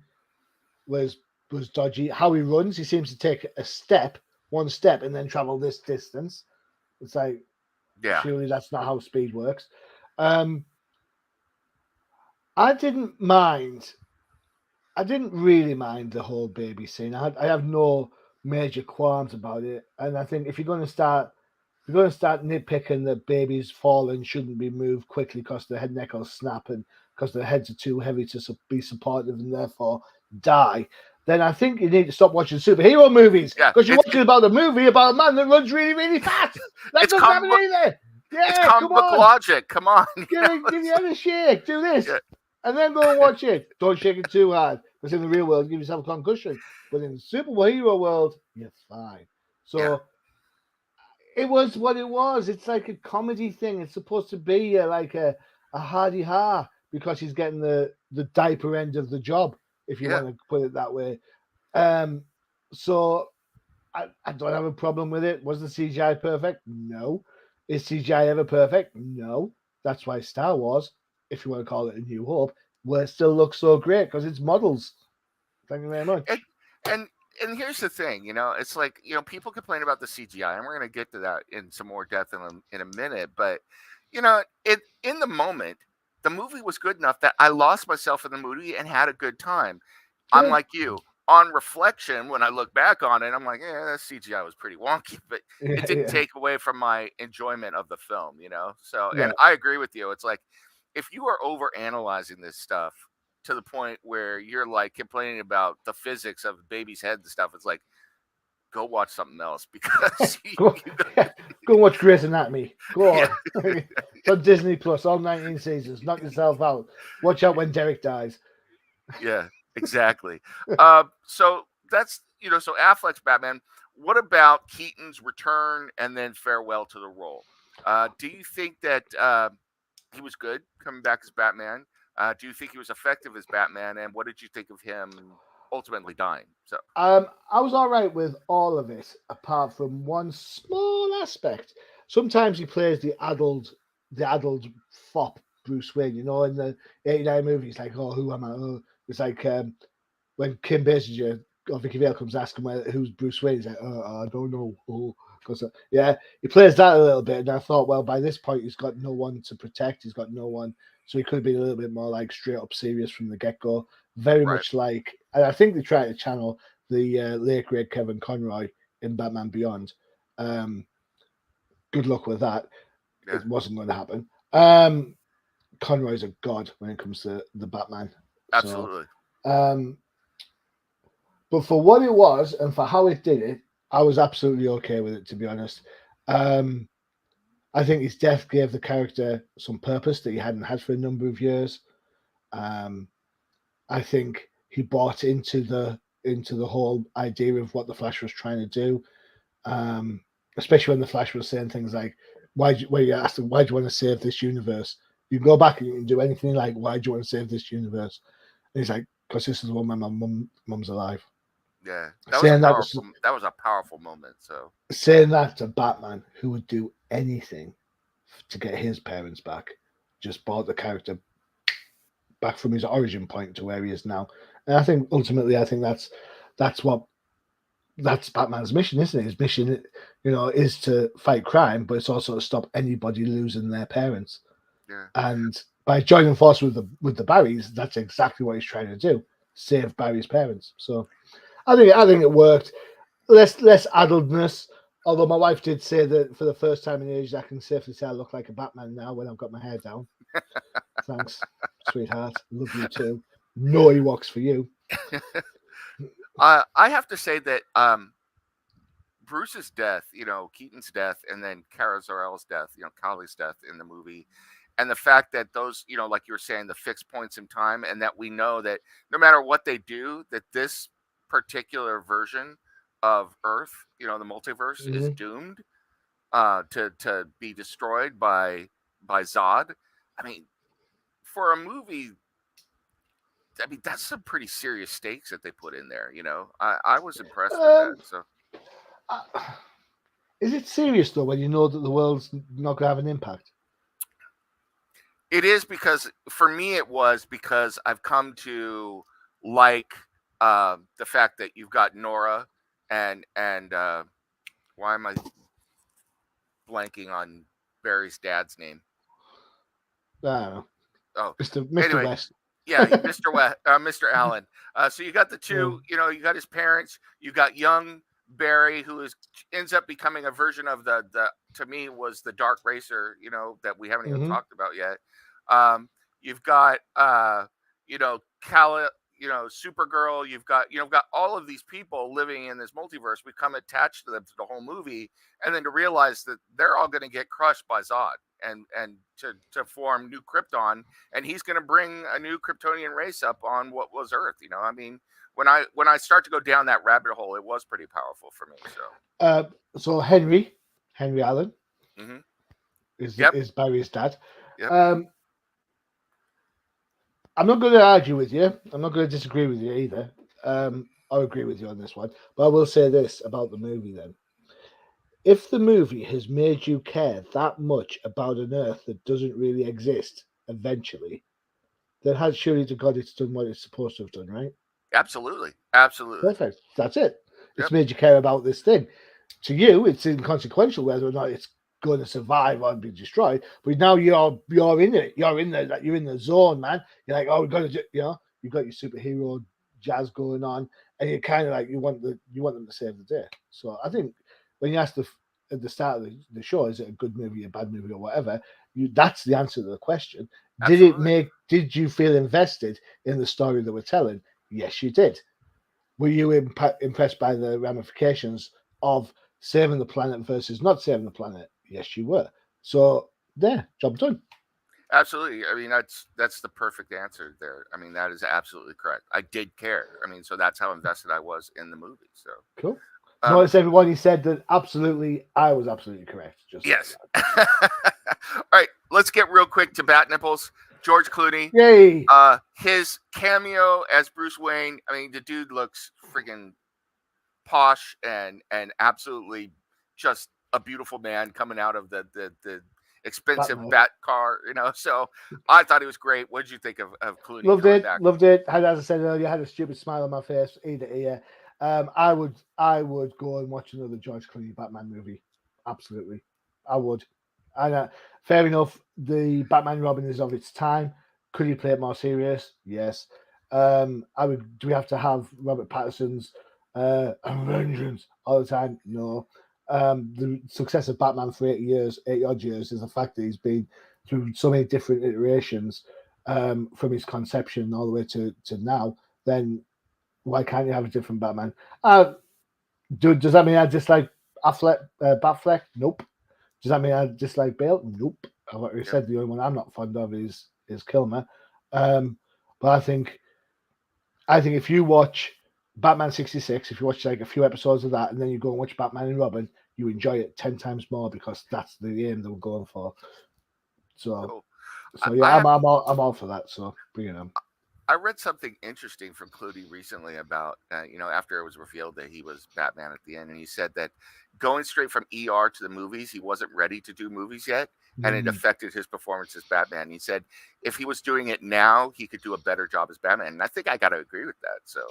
was was dodgy. How he runs, he seems to take one step, and then travel this distance. It's like yeah, surely that's not how speed works. Um, I didn't mind. I didn't really mind the whole baby scene. I have no major qualms about it, and I think if you're going to start nitpicking that babies falling shouldn't be moved quickly because their head neck will snap and because their heads are too heavy to be supportive and therefore die, then I think you need to stop watching superhero movies yeah. because you're watching about a movie about a man that runs really, really fast. That It's doesn't happen comic book. either. It's Yeah, comic come book on. logic. Come on, Give your head a shake. Do this. yeah, And then go and watch it. Don't shake it too hard. Because in the real world, you give yourself a concussion. But in the superhero world, you're fine. yeah, So it was what it was. It's like a comedy thing. It's supposed to be like a hardy ha because he's getting the diaper end of the job, if you yeah, want to put it that way. Um, so I don't have a problem with it. Was the CGI perfect? No. Is CGI ever perfect? No. That's why Star Wars, if you want to call it A New Hope, will still look so great because it's models. Thank you very and much. and and here's the thing, it's like people complain about the CGI, and we're gonna get to that in some more depth in a minute. But it in the moment, the movie was good enough that I lost myself in the movie and had a good time. I'm Yeah, like you. On reflection, when I look back on it, I'm like, yeah, that CGI was pretty wonky, but it yeah, didn't yeah, take away from my enjoyment of the film. So, and yeah, I agree with you. It's like if you are over analyzing this stuff to the point where you're like complaining about the physics of baby's head and stuff, it's like go watch something else because go, yeah. Go and watch Grey's Anatomy. Go yeah, on. It's on Disney Plus, all 19 seasons. Knock yourself out. Watch out when Derek dies. yeah, exactly. So that's so Affleck's Batman. What about Keaton's return and then farewell to the role? Do you think that he was good coming back as Batman? Do you think he was effective as Batman? And what did you think of him ultimately dying? So I was all right with all of it, apart from one small aspect. Sometimes he plays the adult fop Bruce Wayne. In the '89 movies, like, oh, who am I? Oh, it's like when Kim Basinger or Vicky Vale comes asking who's Bruce Wayne. He's like, oh, I don't know. Oh, because yeah, he plays that a little bit, and I thought, well, by this point, he's got no one to protect. He's got no one, so he could have been a little bit more like straight up serious from the get go. Very right, much like, and I think they try to channel the late great Kevin Conroy in Batman Beyond. Um, good luck with that. yeah, It wasn't going to happen. Conroy's a god when it comes to the Batman. So, absolutely, um, but for what it was and for how it did it, I was absolutely okay with it. To be honest, um, I think his death gave the character some purpose that he hadn't had for a number of years. Um, I think he bought into the whole idea of what the Flash was trying to do. Um, Especially when the Flash was saying things like, where you asked him, why do you want to save this universe? You can go back and you can do anything like, why do you want to save this universe? And he's like, because this is the one where my mum's alive. yeah. Saying that was That was a powerful moment. So saying that to Batman, who would do anything to get his parents back, just brought the character back from his origin point to where he is now. And I think ultimately, I think that's what that's Batman's mission, isn't it? His mission, is to fight crime, but it's also to stop anybody losing their parents. yeah, And by joining forces with the Barrys, that's exactly what he's trying to do: save Barry's parents. So I think it worked. Less adultness. Although my wife did say that for the first time in ages, I can safely say I look like a Batman now when I've got my hair down. Thanks, sweetheart. Love you too. No Ewoks for you. I have to say that Bruce's death, Keaton's death, and then Kara Zor-El's death, Kali's death in the movie, and the fact that those, like you were saying, the fixed points in time, and that we know that no matter what they do, that this particular version of Earth, the multiverse, is Mm-hmm. doomed to be destroyed by Zod. I mean, for a movie, I mean, that's some pretty serious stakes that they put in there. I was impressed with that. Um, So uh, is it serious though when you know that the world's not going to have an impact? it is, because for me it was, because I've come to like the fact that you've got Nora and why am I blanking on Barry's dad's name? I don't know. Oh, Mr. anyway, West. yeah, Mr. Allen. So you got the two, you got his parents, you got young Barry, who ends up becoming a version of the to me was the Dark Racer, that we haven't even Mm-hmm. talked about yet. You've got Cala, Supergirl. You've got all of these people living in this multiverse. We come attached to them to the whole movie, and then to realize that they're all going to get crushed by Zod, and to form new Krypton, and he's going to bring a new Kryptonian race up on what was Earth. I mean, when I start to go down that rabbit hole, it was pretty powerful for me. So Henry Allen hmm yep, is Barry's dad. yep, I'm not going to argue with you. I'm not going to disagree with you either. I agree with you on this one. But I will say this about the movie then. If the movie has made you care that much about an Earth that doesn't really exist eventually, then has surely to God it's done what it's supposed to have done, right? absolutely, absolutely, Perfect. That's it. It's yep, made you care about this thing. To you, it's inconsequential whether or not it's going to survive or be destroyed. But now you're in it. You're in the zone, man. You're like, oh, we've got to, you've got your superhero jazz going on, and you're kind of like you want them to save the day. So I think when you ask at the start of the show, is it a good movie, a bad movie, or whatever? That's the answer to the question. absolutely, Did you feel invested in the story that we're telling? Yes, you did. Were you impressed by the ramifications of saving the planet versus not saving the planet? Yes, you were. So there, job done. absolutely. I mean, that's the perfect answer there. I mean, that is absolutely correct. I did care. I mean, so that's how invested I was in the movie. So, Cool. um, Notice everyone he said that I was absolutely correct. Just yes. All right, let's get real quick to Bat Nipples. George Clooney. yay. His cameo as Bruce Wayne. I mean, the dude looks freaking posh and absolutely just a beautiful man coming out of the expensive Batman. Bat car. So I thought he was great. What did you think of Clooney coming back? Loved it. As I said earlier, I had a stupid smile on my face, ear to ear. I would go and watch another George Clooney Batman movie. Absolutely, I would. And fair enough, the Batman Robin is of its time. Could he play it more serious? Yes. I would. Do we have to have Robert Pattinson's vengeance all the time? No. The success of Batman for 80 odd years, is the fact that he's been through so many different iterations from his conception all the way to now. Then why can't you have a different Batman? Does that mean I dislike Batfleck? Nope. Does that mean I dislike Bale? Nope. I've already Yep. said the only one I'm not fond of is Kilmer. But I think if you watch Batman 66, if you watch like a few episodes of that, and then you go and watch Batman and Robin, you enjoy it 10 times more because that's the aim that we're going for. So, Cool. yeah, I'm all for that. So bring it on. I read something interesting from Clooney recently about, after it was revealed that he was Batman at the end, and he said that going straight from ER to the movies, he wasn't ready to do movies yet, and it affected his performance as Batman. And he said if he was doing it now, he could do a better job as Batman. And I think I got to agree with that. So,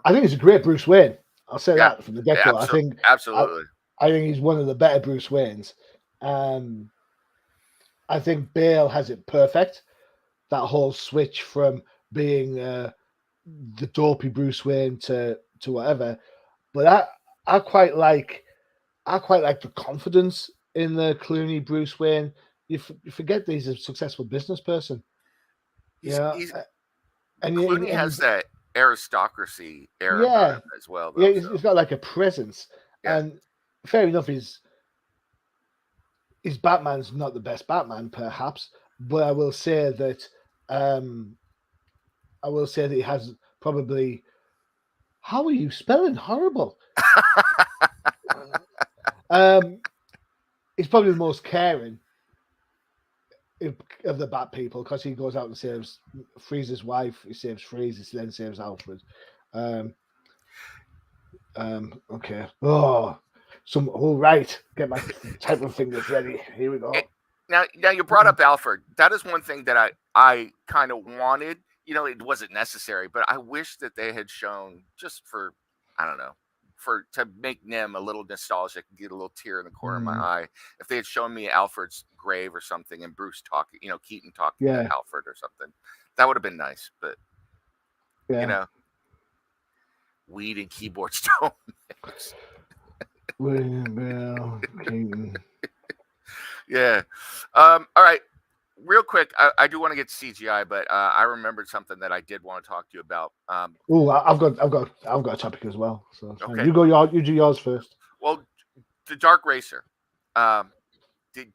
I think he's a great Bruce Wayne. I'll say that from the get go. Absolutely. I think he's one of the better Bruce Waynes. I think Bale has it perfect. That whole switch from being the dopey Bruce Wayne to whatever. But I quite like the confidence in the Clooney Bruce Wayne. You forget that he's a successful business person. Clooney has that aristocracy era about him as well, though. Yeah, he's got like a presence. Yeah. And fair enough, his Batman's not the best Batman, perhaps, but I will say that he has probably. How are you spelling horrible? He's probably the most caring of the Bat people, because he goes out and saves Freeze's wife. He saves Freeze. He then saves Alfred. Okay. Oh, all right. Get my type of fingers ready. Here we go. Now you brought up Alfred. That is one thing that I kind of wanted. You know, it wasn't necessary, but I wish that they had shown, just for, I don't know, to make Nim a little nostalgic and get a little tear in the corner of my eye. If they had shown me Alfred's grave or something, and Bruce talking, Keaton talking to Alfred or something, that would have been nice. But weed and keyboards don't mix. Keaton. Yeah. All right. Real quick, I do want to get to CGI, but I remembered something that I did want to talk to you about. I've got a topic as well. So okay. You do yours first. Well, the Dark Racer. Did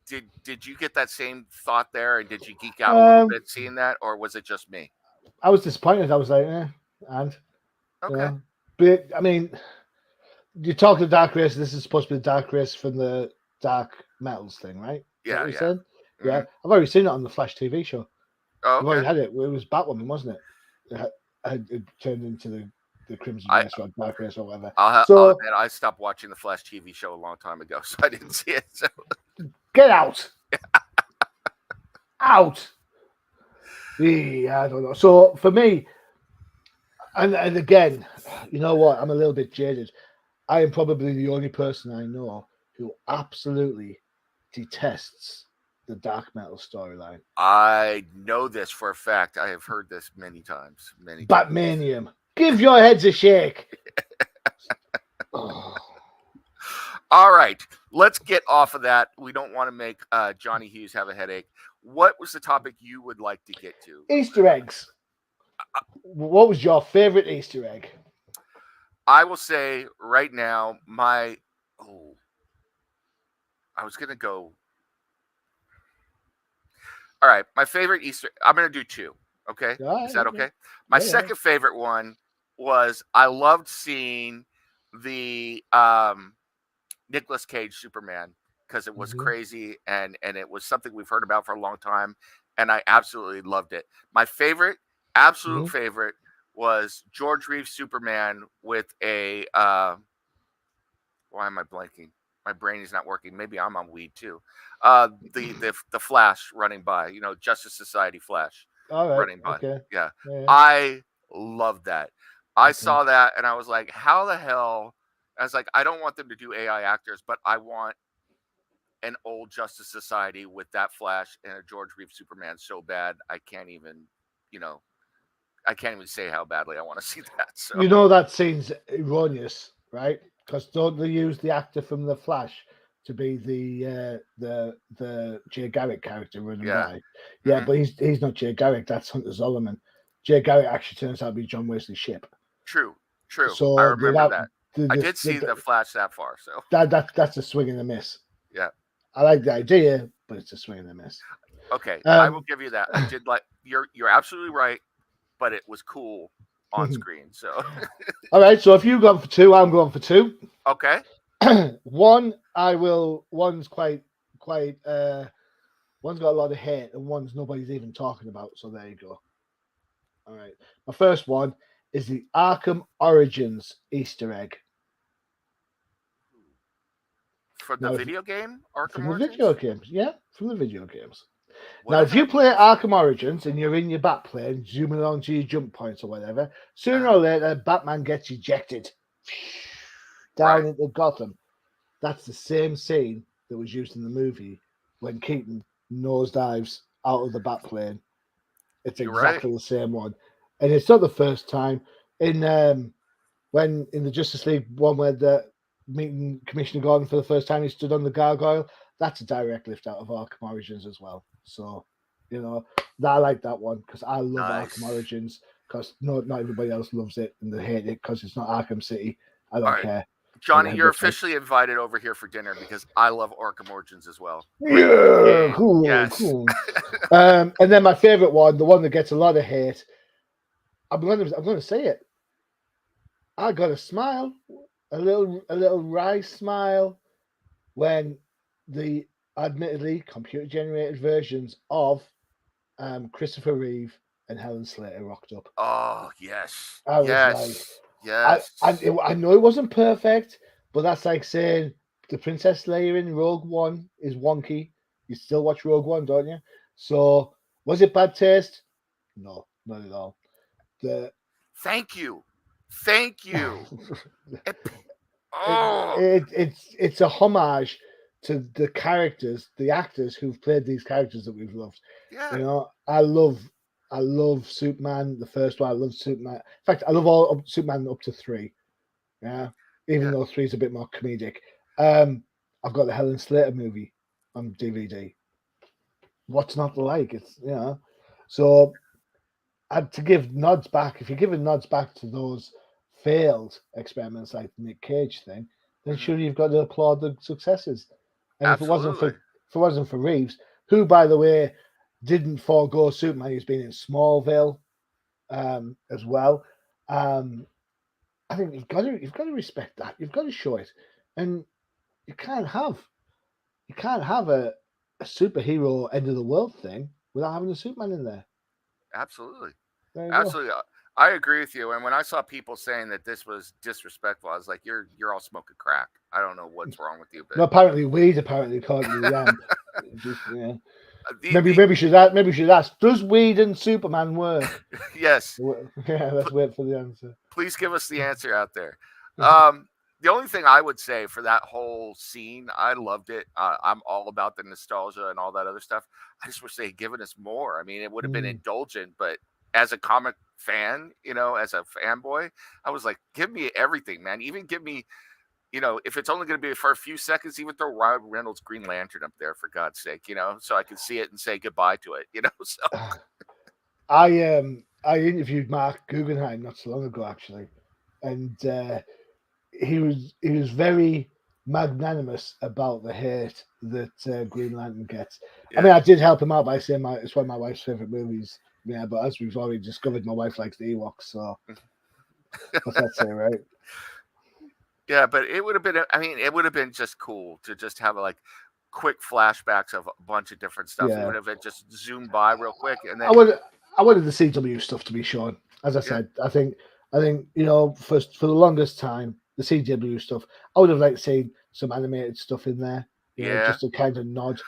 you get that same thought there, and did you geek out a little bit seeing that, or was it just me? I was disappointed. I was like, okay. But I mean, you talk the Dark Race. This is supposed to be the Dark Race from the Dark Metals thing, right? Yeah, yeah. Mm-hmm. Yeah, I've already seen it on the Flash TV show. Oh, okay. I've already had it. It was Batwoman, wasn't it? It turned into the Crimson Race or Dark Race or whatever. I'll admit, I stopped watching the Flash TV show a long time ago, so I didn't see it. So. Get out! Out! Yeah, I don't know. So for me, and again, you know what? I'm a little bit jaded. I am probably the only person I know who absolutely detests the Dark Metal storyline. I know this for a fact. I have heard this many times. Batmanium. Give your heads a shake. All right. Let's get off of that. We don't want to make Johnny Hughes have a headache. What was the topic you would like to get to? Easter eggs. What was your favorite Easter egg? I will say right now, I was going to go. All right. My favorite Easter, I'm going to do two. Okay. Is that okay? My second favorite one was, I loved seeing the Nicolas Cage Superman, because it was crazy and it was something we've heard about for a long time, and I absolutely loved it. My favorite, absolute favorite, was George Reeves Superman with a why am I blanking? My brain is not working. Maybe I'm on weed too. The Flash running by, Justice Society Flash running by. Okay. Yeah. I love that. I saw that and I was like, how the hell? I was like, I don't want them to do AI actors, but I want an old Justice Society with that Flash and a George Reeves Superman so bad. I can't even say how badly I want to see that. So that scene's erroneous, right? Because don't they use the actor from the Flash to be the Jay Garrick character running by? Yeah, but he's not Jay Garrick. That's Hunter Zolomon. Jay Garrick actually turns out to be John Wesley's ship. True. So I remember that. I did see the Flash that far, so that's a swing and a miss. Yeah, I like the idea, but it's a swing and a miss. Okay, I will give you that. I did like you're absolutely right, but it was cool on screen. So all right, so if you gone for two, I'm going for two. Okay. One's quite one's got a lot of hate and one's nobody's even talking about, so there you go. All right, my first one is the Arkham Origins Easter egg. For the video game? From the video games, yeah, from the video games. Now, if you play Arkham Origins and you're in your bat plane, zooming along to your jump points or whatever, sooner or later, Batman gets ejected down into Gotham. That's the same scene that was used in the movie when Keaton nosedives out of the bat plane. It's exactly the same one. And it's not the first time. In the Justice League one where the meeting Commissioner Gordon for the first time, he stood on the gargoyle. That's a direct lift out of Arkham Origins as well. So, I like that one because I love Arkham Origins, because not everybody else loves it and they hate it because it's not Arkham City. I don't care. Johnny, you're officially invited over here for dinner because I love Arkham Origins as well. Yeah, cool. Yes. Cool. And then my favorite one, the one that gets a lot of hate, I'm going to say it. I got a smile, a little wry smile when the admittedly computer generated versions of Christopher Reeve and Helen Slater rocked up. Oh, yes. I was like, Yes. Yes. I know it wasn't perfect, but that's like saying the Princess Leia in Rogue One is wonky. You still watch Rogue One, don't you? So was it bad taste? No, not at all. The Thank you. Thank you. It, oh, it's a homage to the characters, the actors who've played these characters that we've loved. yeah. You know, I love Superman. The first one, I love Superman. In fact, I love all of Superman up to 3. Yeah, even Yeah. though 3 is a bit more comedic. I've got the Helen Slater movie on DVD. What's not to like? It's so to give nods back. If you're giving nods back to those failed experiments like the Nick Cage thing, then Mhm. surely you've got to applaud the successes. And Absolutely. if it wasn't for Reeves, who by the way didn't forego Superman, he's been in Smallville as well. I think you've got to respect that. You've got to show it, and you can't have a superhero end of the world thing without having a Superman in there. Absolutely. There you go. Absolutely. I agree with you. And when I saw people saying that this was disrespectful, I was like, you're all smoking crack. I don't know what's wrong with you, No, apparently weed apparently caught you the ramp. Just yeah. the Maybe we should ask. Does weed and Superman work? yes, Yeah, let's wait for the answer. please give us the answer out there. The only thing I would say for that whole scene, I loved it. I'm all about the nostalgia and all that other stuff. I just wish they had given us more. I mean, it would have been indulgent, but as a comic fan, as a fanboy, I was like, give me everything, man. Even give me, if it's only going to be for a few seconds, even throw Ryan Reynolds' Green Lantern up there for God's sake, so I can see it and say goodbye to it, So I interviewed Mark Guggenheim not so long ago actually, and he was very magnanimous about the hate that Green Lantern gets. yeah. I mean, I did help him out by saying it's one of my wife's favorite movies. Yeah, but as we've already discovered, my wife likes the Ewoks, so what's that say, right? Yeah, but it would have been. I mean, it would have been just cool to just have like quick flashbacks of a bunch of different stuff. Yeah. Even if it just zoomed by real quick, and then I wanted the CW stuff to be shown. As I said, I think for the longest time, the CW stuff, I would have liked seeing some animated stuff in there. Just a kind of nod.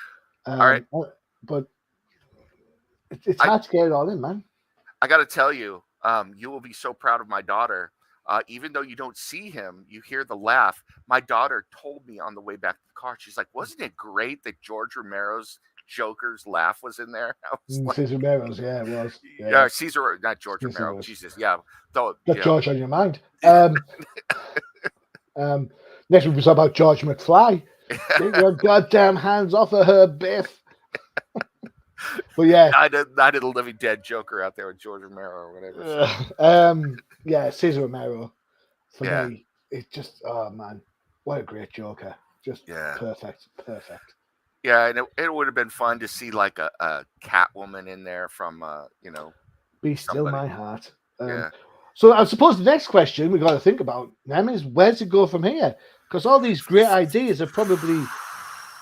All right. But it's hard to get it all in, man. I got to tell you, you will be so proud of my daughter. Even though you don't see him, you hear the laugh. My daughter told me on the way back to the car, she's like, "Wasn't it great that George Romero's Joker's laugh was in there?" I was like, Cesar Romero's, yeah, it was. Yeah, Caesar, not George Romero. Jesus, yeah. Though, Got George on your mind. Next we'll talk about George McFly. Get your goddamn hands off of her, Biff. But yeah, I did a living dead Joker out there with George Romero or whatever. Yeah, Cesar Romero for me. It's just man, what a great Joker! Just perfect. Yeah, and it would have been fun to see like a Catwoman in there from Be Still My Heart. Yeah. So I suppose the next question we got to think about, Nam, is where's it go from here? Because all these great ideas are probably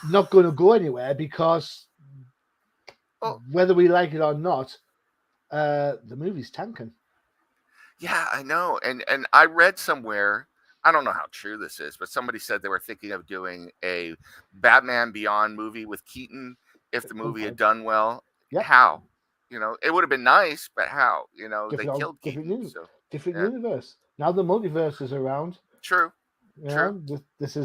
not going to go anywhere because whether we like it or not, the movie's tanking. Yeah, I know. And I read somewhere, I don't know how true this is, but somebody said they were thinking of doing a Batman Beyond movie with Keaton if the movie had done well. Yep. How? It would have been nice, but how? They killed Keaton. Different universe. Now the multiverse is around. True. True. This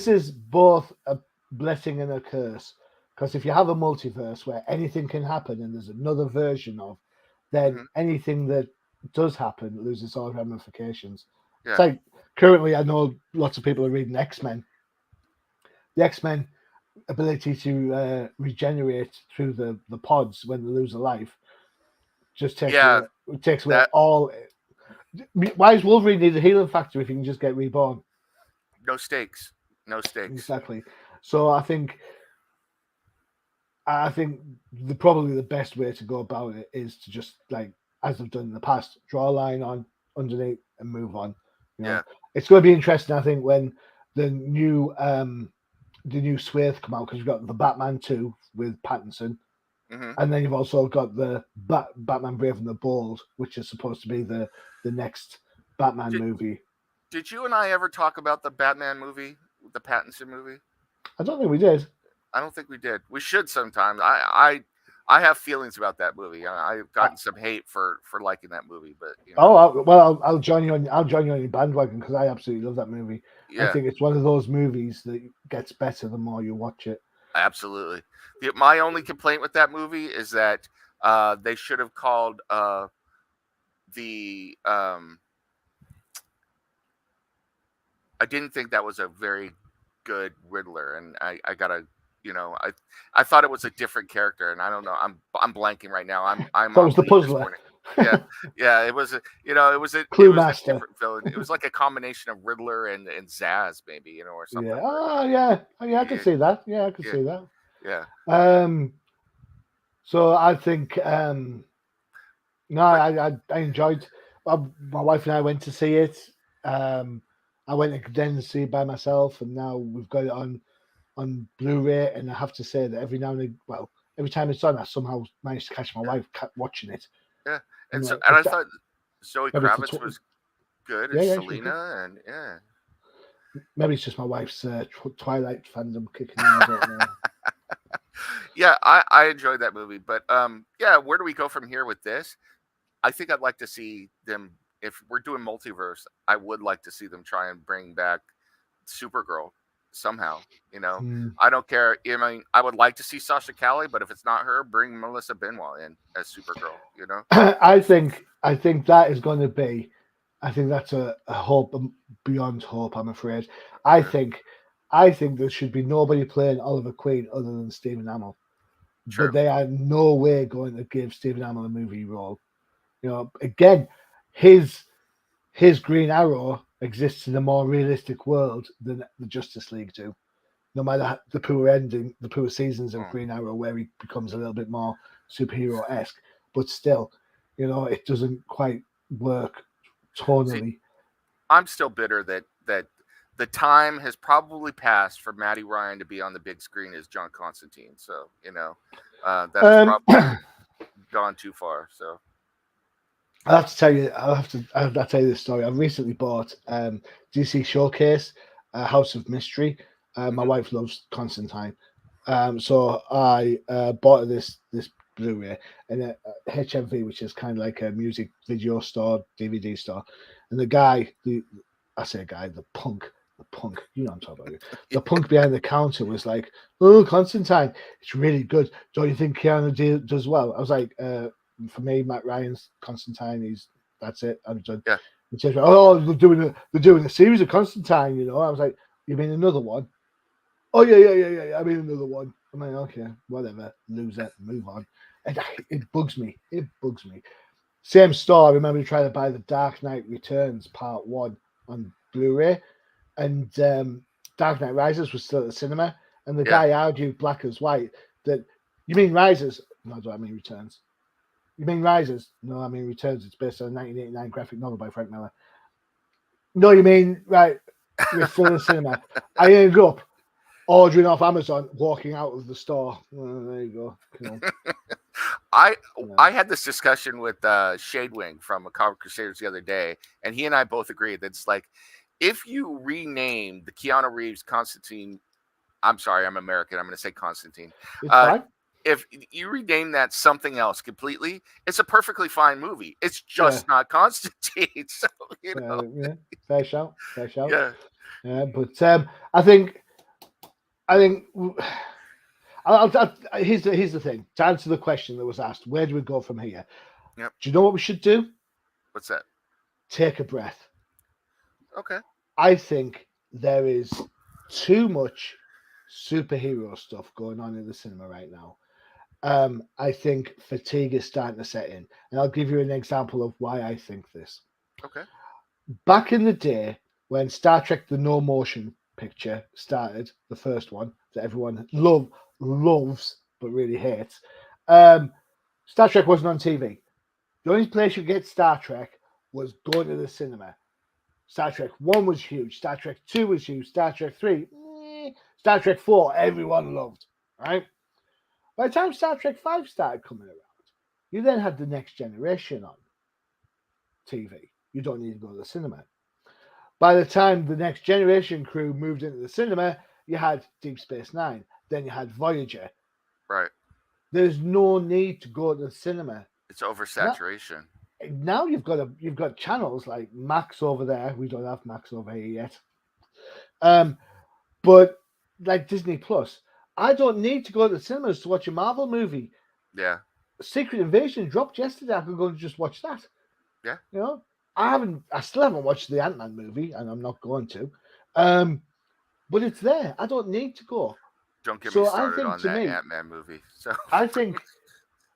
is both a blessing and a curse. Because if you have a multiverse where anything can happen and there's another version of, then anything that does happen loses all ramifications. Yeah. It's like currently, I know lots of people are reading X-Men. The X-Men ability to regenerate through the pods when they lose a life just takes away all. Why does Wolverine need a healing factor if he can just get reborn? No stakes. Exactly. So I think probably the best way to go about it is to just, like, as I've done in the past, draw a line on underneath and move on. It's going to be interesting, I think, when the new the new Swathe come out, because you've got the Batman 2 with Pattinson, Hmm. and then you've also got the Batman Brave and the Bold, which is supposed to be the next Batman Did, movie. did you and I ever talk about the Batman movie, the Pattinson movie? I don't think we did. I don't think we did. We should sometime. I have feelings about that movie. I've Uh, gotten some hate for liking that movie, but I'll join you on. I'll join you on your bandwagon, because I absolutely love that movie. I yeah, think it's one of those movies that gets better the more you watch it. absolutely. My only complaint with that movie is that they should have called the I didn't think that was a very good Riddler, and I gotta, I thought it was a different character, and I don't know. I'm blanking right now. I'm That on was the leave this puzzler. morning. Yeah, yeah. It was a, it Clue was a Master. different villain. It was like a combination of Riddler and Zaz, maybe, or something. Yeah. Oh, yeah. Oh, yeah, I could Yeah, see that. Yeah, I could yeah, see that. yeah. So I think no, But I enjoyed. My wife and I went to see it. I went again to see it by myself, and now we've got it on Blu-ray. And I have to say that every now and then, well, every time it's on, I somehow manage to catch my wife watching it. yeah, And and I thought Zoe maybe it's Kravitz was good yeah, as yeah, she was good. Selena, and yeah. Maybe it's just my wife's Twilight fandom kicking in. I don't know. Yeah, I enjoyed that movie, but yeah, where do we go from here with this? I think I'd like to see them, if we're doing multiverse. I would like to see them try and bring back Supergirl somehow. Hmm. I don't care. I mean, I would like to see Sasha Calle, but if it's not her, bring Melissa Benoist in as Supergirl. I think that is going to be. I think that's a hope beyond hope. I'm afraid. I Yeah. think there should be nobody playing Oliver Queen other than Stephen Amell. True. But they are no way going to give Stephen Amell a movie role. Again, his Green Arrow exists in a more realistic world than the Justice League do. No matter the poor seasons of Green Arrow, where he becomes a little bit more superhero-esque, but still, it doesn't quite work tonally. See, I'm still bitter that the time has probably passed for Matty Ryan to be on the big screen as John Constantine. So that has probably gone too far. So I'll have to tell you. I'll tell you this story. I recently bought DC Showcase, House of Mystery. My wife loves Constantine, so I bought this Blu-ray and HMV, which is kind of like a music video store, DVD store. And the punk, you know what I'm talking about. The punk behind the counter was like, "Oh, Constantine, it's really good. Don't you think Keanu does well?" I was like, "For me, Matt Ryan's Constantine, that's it. I'm done." yeah, He says, "Oh, they're doing a series of Constantine." I was like, "You mean another one?" "Oh, yeah. I mean another one." I'm like, "Okay, whatever, loser, move on." And it bugs me. Same store. I remember trying to buy the Dark Knight Returns Part 1 on Blu-ray, and Dark Knight Rises was still at the cinema, and the guy argued black as white that, "You mean Rises?" "No, I mean Returns." "You mean Rises?" "No, I mean Returns. It's based on a 1989 graphic novel by Frank Miller." "No, you mean, right, we're still in the cinema." I ended up ordering off Amazon, walking out of the store. Well, there you go. Cool. I had this discussion with Shadewing from Comic Crusaders the other day, and he and I both agreed that it's like, if you rename the Keanu Reeves Constantine, I'm sorry, I'm American, I'm going to say Constantine. It's fine. If you rename that something else completely, it's a perfectly fine movie. It's just not Constantine. So yeah, fair shout. Yeah. But I think here's the thing. To answer the question that was asked, where do we go from here? Yep. Do you know what we should do? What's that? Take a breath. Okay. I think there is too much superhero stuff going on in the cinema right now. I think fatigue is starting to set in, and I'll give you an example of why I think this. Okay. Back in the day, when Star Trek: The No Motion Picture started, the first one that everyone loves but really hates, Star Trek wasn't on TV. The only place you get Star Trek was going to the cinema. Star Trek 1 was huge. Star Trek 2 was huge. Star Trek 3, Star Trek 4, everyone loved, right? By the time Star Trek 5 started coming around, you then had the Next Generation on TV. You don't need to go to the cinema. By the time the Next Generation crew moved into the cinema, you had Deep Space Nine. Then you had Voyager. Right. There's no need to go to the cinema. It's oversaturation. Now you've got channels like Max over there. We don't have Max over here yet. But like Disney Plus, I don't need to go to the cinemas to watch a Marvel movie. Yeah. Secret Invasion dropped yesterday. I could go and just watch that. Yeah. You know, I still haven't watched the Ant-Man movie, and I'm not going to. But it's there. I don't need to go. Don't get me started on that me, Ant-Man movie. So I think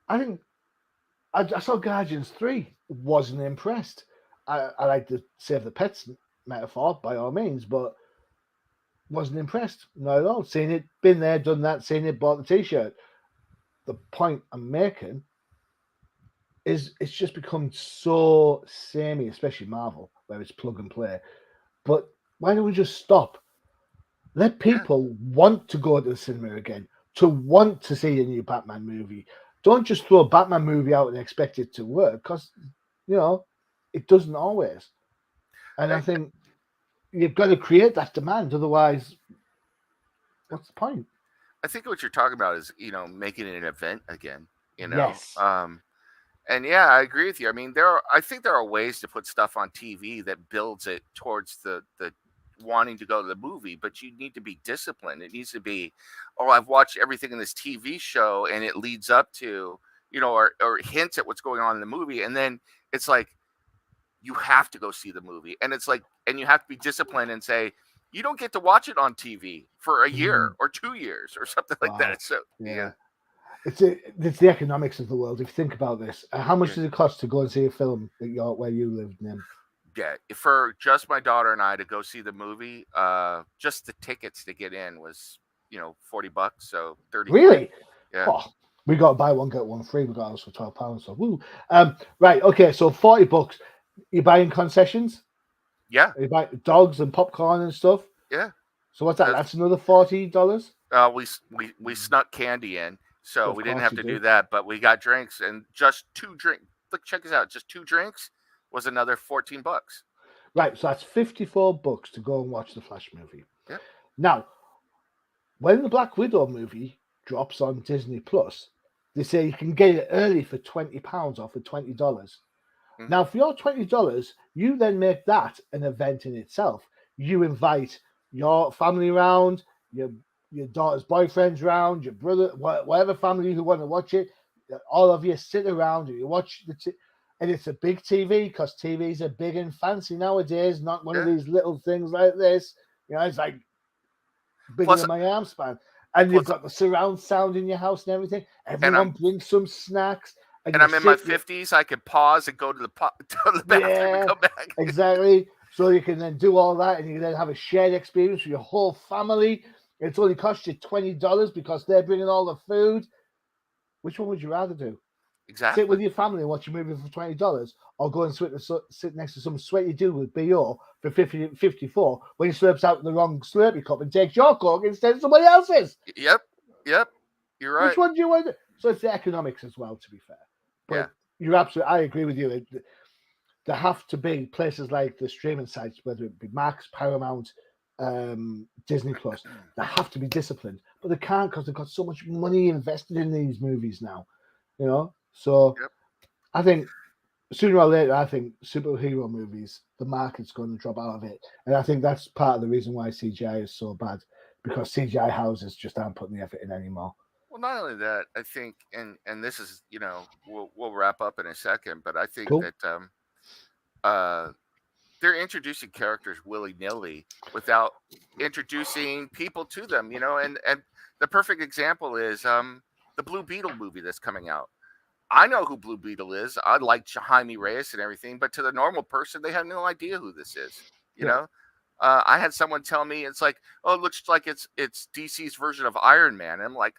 I saw Guardians 3. Wasn't impressed. I like to save the pets metaphor by all means, but wasn't impressed. Not at all. Seen it, been there, done that, seen it, bought the t-shirt. The point I'm making is it's just become so samey, especially Marvel, where it's plug and play. But why don't we just stop? Let people want to go to the cinema again, to want to see a new Batman movie. Don't just throw a Batman movie out and expect it to work, because, you know, it doesn't always. And I think you've got to create that demand. Otherwise, what's the point? I think what you're talking about is, you know, making it an event again, you know? Yes. And yeah, I agree with you. I mean, I think there are ways to put stuff on TV that builds it towards the wanting to go to the movie, but you need to be disciplined. It needs to be, oh, I've watched everything in this TV show and it leads up to, you know, or hints at what's going on in the movie. And then it's like, you have to go see the movie. And it's like, and you have to be disciplined and say, you don't get to watch it on TV for a year or 2 years or something like that. So yeah. It's the economics of the world. If you think about this, how much does it cost to go and see a film where you lived, Nim? Yeah, for just my daughter and I to go see the movie, just the tickets to get in was, you know, $40. So 30. Really? Yeah. Oh, we got to buy one get one free. We got ours for £12. So woo. Right. Okay. So $40. You buying concessions? Yeah. You buy dogs and popcorn and stuff. Yeah. So what's that? That's another $40. We snuck candy in, so we didn't have to do did. that. But we got drinks, and just 2 drinks. Look, check this out. Just 2 drinks was another $14. Right, so that's $54 to go and watch the Flash movie. Yeah. Now, when the Black Widow movie drops on Disney Plus, they say you can get it early for £20 or for $20. Mm-hmm. Now, for your $20, you then make that an event in itself. You invite your family around, your daughter's boyfriends around, your brother, whatever family who want to watch it. All of you sit around and you watch and it's a big TV, because TVs are big and fancy nowadays, not one of these little things like this. You know, it's like bigger than my arm span. And you've got the surround sound in your house and everything. Everyone brings some snacks. And I'm in my 50s. I can pause and go to the bathroom and come back. Exactly. So you can then do all that, and you can then have a shared experience with your whole family. It's only cost you $20 because they're bringing all the food. Which one would you rather do? Exactly. Sit with your family and watch a movie for $20, or go and sit next to some sweaty dude with BO for $54 when he slurps out the wrong Slurpee cup and takes your Coke instead of somebody else's. Yep. You're right. Which one do you want? So it's the economics as well, to be fair. But you're absolutely. I agree with you. There have to be places like the streaming sites, whether it be Max, Paramount, Disney Plus. They have to be disciplined, but they can't, because they've got so much money invested in these movies now. You know. So I think sooner or later, superhero movies, the market's going to drop out of it. And I think that's part of the reason why CGI is so bad, because CGI houses just aren't putting the effort in anymore. Well, not only that, I think, and this is, you know, we'll wrap up in a second, but I think that they're introducing characters willy-nilly without introducing people to them, you know, and the perfect example is the Blue Beetle movie that's coming out. I know who Blue Beetle is. I like Jaime Reyes and everything, but to the normal person, they have no idea who this is. You know, I had someone tell me, it's like, oh, it looks like it's DC's version of Iron Man. And I'm like,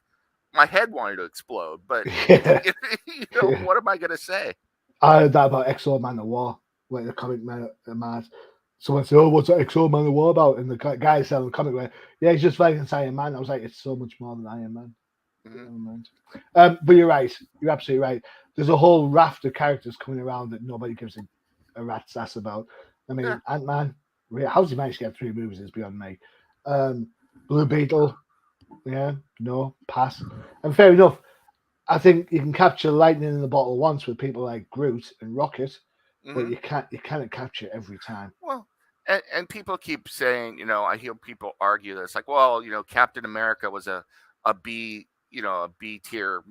my head wanted to explode, but you know, what am I going to say? I heard that about Exo Man of War, where the comic mad. someone said, "Oh, what's that XO Man the War about?" And the guy selling the comic went, "Yeah, he's just fighting against Iron Man." I was like, "It's so much more than Iron Man." Mm-hmm. But you're right. You're absolutely right. There's a whole raft of characters coming around that nobody gives a rat's ass about. I mean, Ant-Man. How's he managed to get 3 movies is beyond me. Blue Beetle. Yeah, no, pass. And fair enough. I think you can capture lightning in the bottle once with people like Groot and Rocket, but you can't capture it every time. Well, and people keep saying, I hear people argue this, like, well, Captain America was a B, a B tier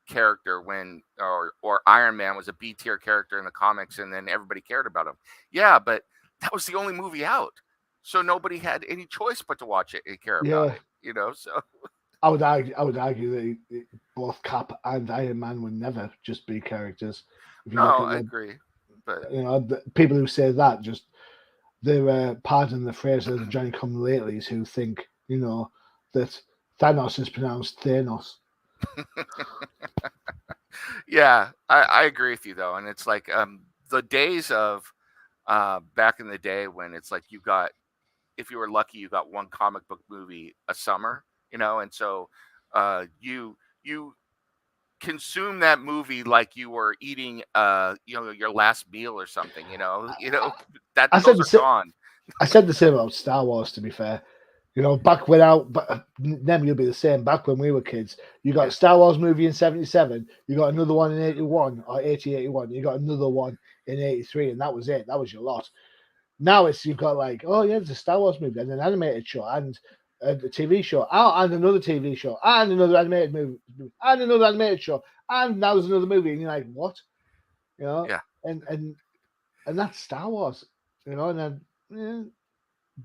character when, or Iron Man was a B tier character in the comics, and then everybody cared about him. Yeah, but that was the only movie out, so nobody had any choice but to watch it and care about it. So I would argue that both Cap and Iron Man would never just be characters. If you look at I agree, but the people who say that just they're pardon the phrase, the Johnny come latelys who think that Thanos is pronounced Thanos. Yeah, I agree with you though, and it's like the days of back in the day when it's like you got, if you were lucky, you got one comic book movie a summer, and so you consume that movie like you were eating your last meal or something, that those are gone. I said the same about Star Wars, to be fair. Back when then you'll be the same. Back when we were kids, you got a Star Wars movie in 77, you got another one in 81 or 81, you got another one in 83, and that was it. That was your lot. Now you've got like, oh yeah, there's a Star Wars movie and an animated show and a TV show, and another TV show, and another animated movie, and another animated show, and now there's another movie, and you're like, what? Yeah. And that's Star Wars, and then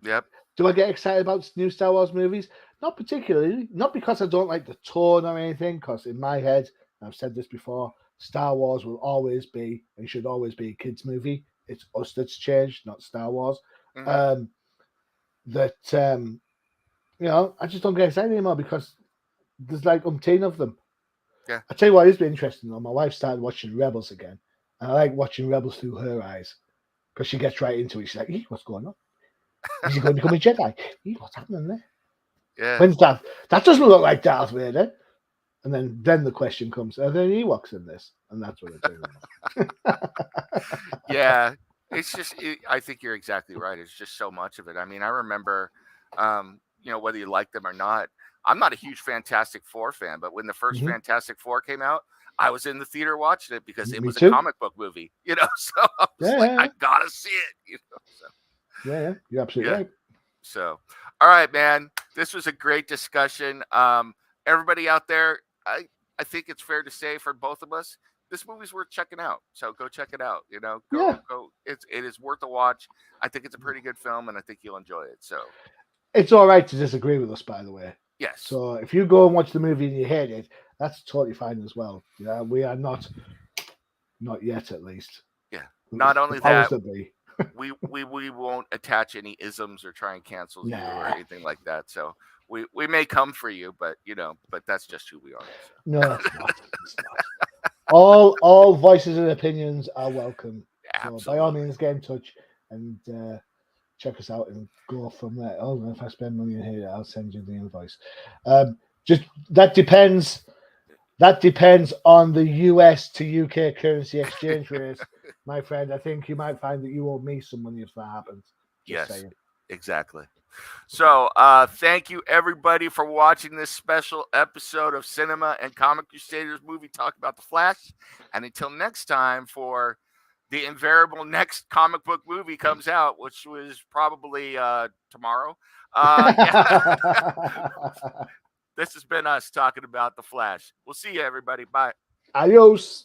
Yep. Do I get excited about new Star Wars movies? Not particularly. Not because I don't like the tone or anything, because in my head, I've said this before, Star Wars will always be and should always be a kids' movie. It's us that's changed, not Star Wars. I just don't get excited anymore because there's like umpteen of them. Yeah. I tell you what, it's been interesting though. My wife started watching Rebels again, and I like watching Rebels through her eyes because she gets right into it. She's like, what's going on? Is he going to become a Jedi? What's happening there? Yeah. When's that? That doesn't look like Darth Vader. And then the question comes, are there Ewoks in this? And that's what it's doing. Yeah. It's just, I think you're exactly right. It's just so much of it. I mean, I remember, whether you like them or not, I'm not a huge Fantastic Four fan, but when the first Fantastic Four came out, I was in the theater watching it because it was a comic book movie, so I was I gotta see it, so. Yeah, you're absolutely right. So, all right, man, this was a great discussion. Everybody out there, I think it's fair to say for both of us, this movie's worth checking out. So go check it out. Go. It is worth a watch. I think it's a pretty good film, and I think you'll enjoy it. So it's all right to disagree with us, by the way. Yes. So if you go and watch the movie and you hate it, that's totally fine as well. Yeah, we are not yet, at least. Yeah. Not only that. we won't attach any isms or try and cancel you or anything like that. So we may come for you, but that's just who we are. So. No, it's not. It's not. All voices and opinions are welcome. Absolutely. So by all means, get in touch and check us out and go from there. Oh, if I spend money in here, I'll send you the invoice. Just that depends. That depends on the US to UK currency exchange rate, my friend. I think you might find that you owe me some money if that happens. Yes, exactly. So thank you, everybody, for watching this special episode of Cinema and Comic Crusaders Movie Talk about the Flash. And until next time, for the invariable next comic book movie comes out, which was probably tomorrow. This has been us talking about the Flash. We'll see you, everybody. Bye. Adios.